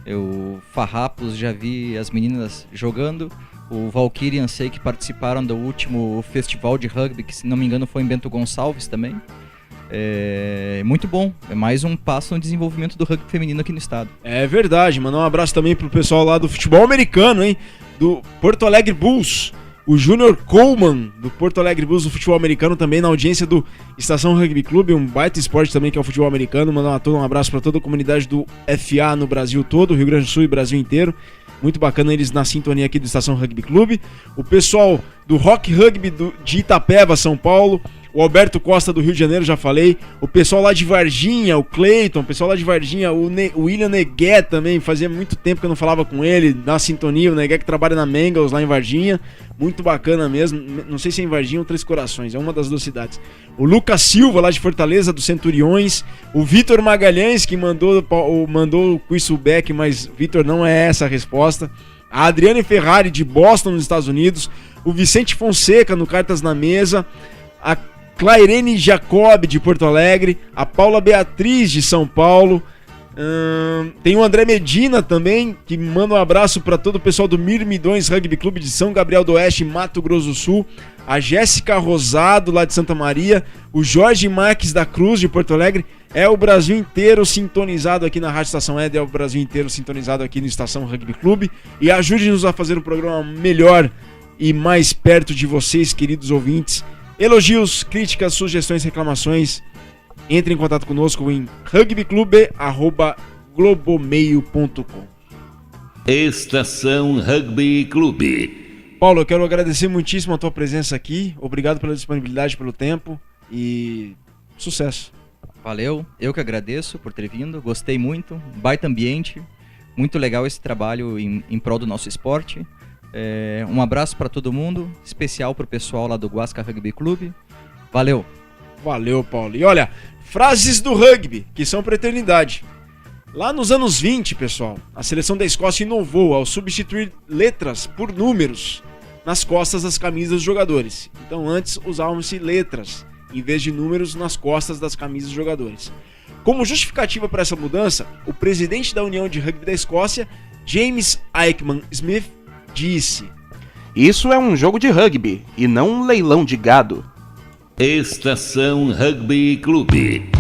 Eu, Farrapos, já vi as meninas jogando. O Valkyrian, sei que participaram do último festival de rugby, que se não me engano foi em Bento Gonçalves também. Muito bom, é mais um passo no desenvolvimento do rugby feminino aqui no estado. É verdade, mandar um abraço também pro pessoal lá do futebol americano, hein? Do Porto Alegre Bulls. O Júnior Coleman, do Porto Alegre Bulls, do futebol americano, também na audiência do Estação Rugby Clube, um baita esporte também que é o futebol americano. Mandar um abraço para toda a comunidade do FA no Brasil todo, Rio Grande do Sul e Brasil inteiro. Muito bacana eles na sintonia aqui do Estação Rugby Clube. O pessoal do Rock Rugby de Itapeva, São Paulo. O Alberto Costa do Rio de Janeiro, já falei. O pessoal lá de Varginha, o Cleiton. O pessoal lá de Varginha, o William Negué também. Fazia muito tempo que eu não falava com ele. Na sintonia, o Negué que trabalha na Mengels lá em Varginha. Muito bacana mesmo. Não sei se é em Varginha ou Três Corações. É uma das duas cidades. O Lucas Silva lá de Fortaleza, do Centuriões. O Vitor Magalhães que mandou o Quisselbeck, mas Vitor não é essa a resposta. A Adriane Ferrari de Boston, nos Estados Unidos. o Vicente Fonseca no Cartas na Mesa, a Clairene Jacob de Porto Alegre, a Paula Beatriz de São Paulo, tem o André Medina também, que manda um abraço para todo o pessoal do Mirmidões Rugby Clube de São Gabriel do Oeste, Mato Grosso do Sul, a Jéssica Rosado lá de Santa Maria, o Jorge Marques da Cruz de Porto Alegre. É o Brasil inteiro sintonizado aqui na Rádio Estação Web, é o Brasil inteiro sintonizado aqui no Estação Rugby Clube, e ajude-nos a fazer um programa melhor e mais perto de vocês, queridos ouvintes. Elogios, críticas, sugestões, reclamações, entre em contato conosco em rugbyclube@globomeio.com. Estação Rugby Clube. Paulo, eu quero agradecer muitíssimo a tua presença aqui. Obrigado pela disponibilidade, pelo tempo e sucesso. Valeu, eu que agradeço por ter vindo, gostei muito, baita ambiente, muito legal esse trabalho em prol do nosso esporte. Um abraço para todo mundo, especial pro pessoal lá do Guasca Rugby Clube. Valeu. Valeu, Paulo. E olha, frases do rugby, que são pra eternidade. Lá nos anos 20, pessoal, a seleção da Escócia inovou ao substituir letras por números nas costas das camisas dos jogadores. Então antes usavam-se letras em vez de números nas costas das camisas dos jogadores. Como justificativa para essa mudança, o presidente da União de Rugby da Escócia, James Aikman Smith, disse: "Isso é um jogo de rugby e não um leilão de gado." Estação Rugby Clube.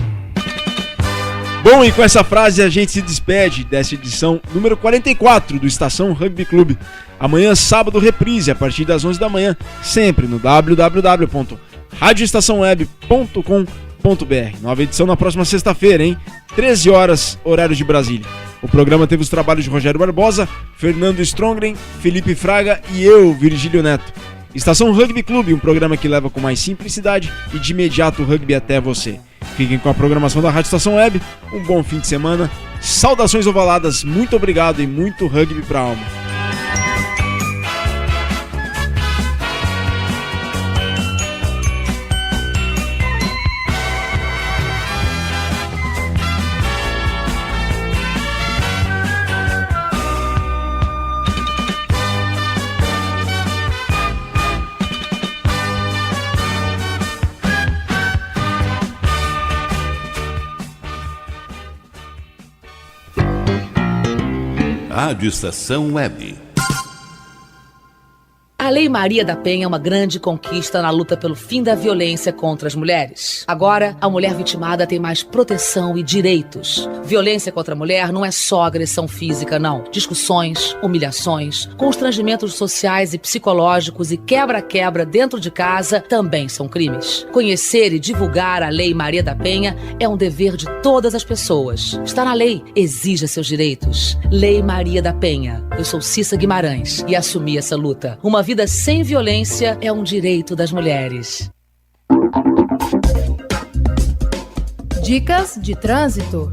Bom, e com essa frase a gente se despede dessa edição número 44 do Estação Rugby Clube. Amanhã, sábado, reprise a partir das 11 da manhã, sempre no www.radioestaçãoweb.com.br. Nova edição na próxima sexta-feira, hein? 13 horas, horário de Brasília. O programa teve os trabalhos de Rogério Barbosa, Fernando Strongren, Felipe Fraga e eu, Virgílio Neto. Estação Rugby Clube, um programa que leva com mais simplicidade e de imediato o rugby até você. Fiquem com a programação da Rádio Estação Web, um bom fim de semana, saudações ovaladas, muito obrigado e muito rugby pra alma. Rádio Estação Web. A Lei Maria da Penha é uma grande conquista na luta pelo fim da violência contra as mulheres. Agora, a mulher vitimada tem mais proteção e direitos. Violência contra a mulher não é só agressão física, não. Discussões, humilhações, constrangimentos sociais e psicológicos e quebra-quebra dentro de casa também são crimes. Conhecer e divulgar a Lei Maria da Penha é um dever de todas as pessoas. Está na lei, exija seus direitos. Lei Maria da Penha. Eu sou Cissa Guimarães e assumi essa luta. Uma vida sem violência é um direito das mulheres. Dicas de trânsito.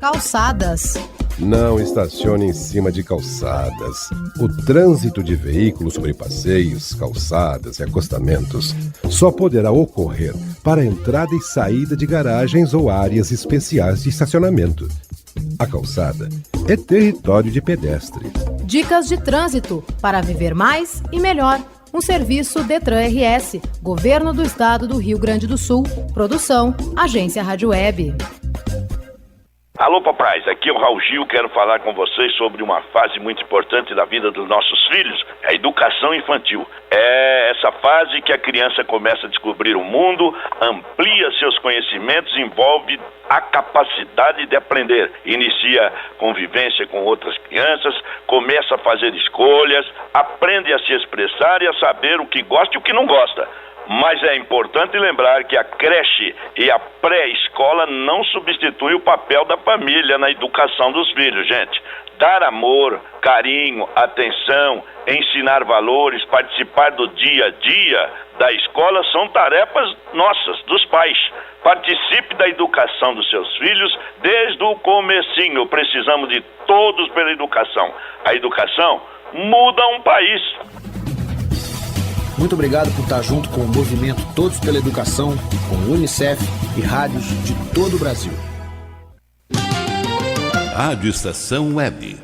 Calçadas. Não estacione em cima de calçadas. O trânsito de veículos sobre passeios, calçadas e acostamentos só poderá ocorrer para entrada e saída de garagens ou áreas especiais de estacionamento. A calçada é território de pedestre. Dicas de trânsito para viver mais e melhor. Um serviço Detran RS, Governo do Estado do Rio Grande do Sul. Produção, Agência Rádio Web. Alô, papais, aqui é o Raul Gil, quero falar com vocês sobre uma fase muito importante da vida dos nossos filhos, a educação infantil. É essa fase que a criança começa a descobrir o mundo, amplia seus conhecimentos, envolve a capacidade de aprender, inicia convivência com outras crianças, começa a fazer escolhas, aprende a se expressar e a saber o que gosta e o que não gosta. Mas é importante lembrar que a creche e a pré-escola não substituem o papel da família na educação dos filhos, gente. Dar amor, carinho, atenção, ensinar valores, participar do dia a dia da escola são tarefas nossas, dos pais. Participe da educação dos seus filhos desde o comecinho. Precisamos de todos pela educação. A educação muda um país. Muito obrigado por estar junto com o movimento Todos pela Educação, com o Unicef e rádios de todo o Brasil. Rádio Estação Web.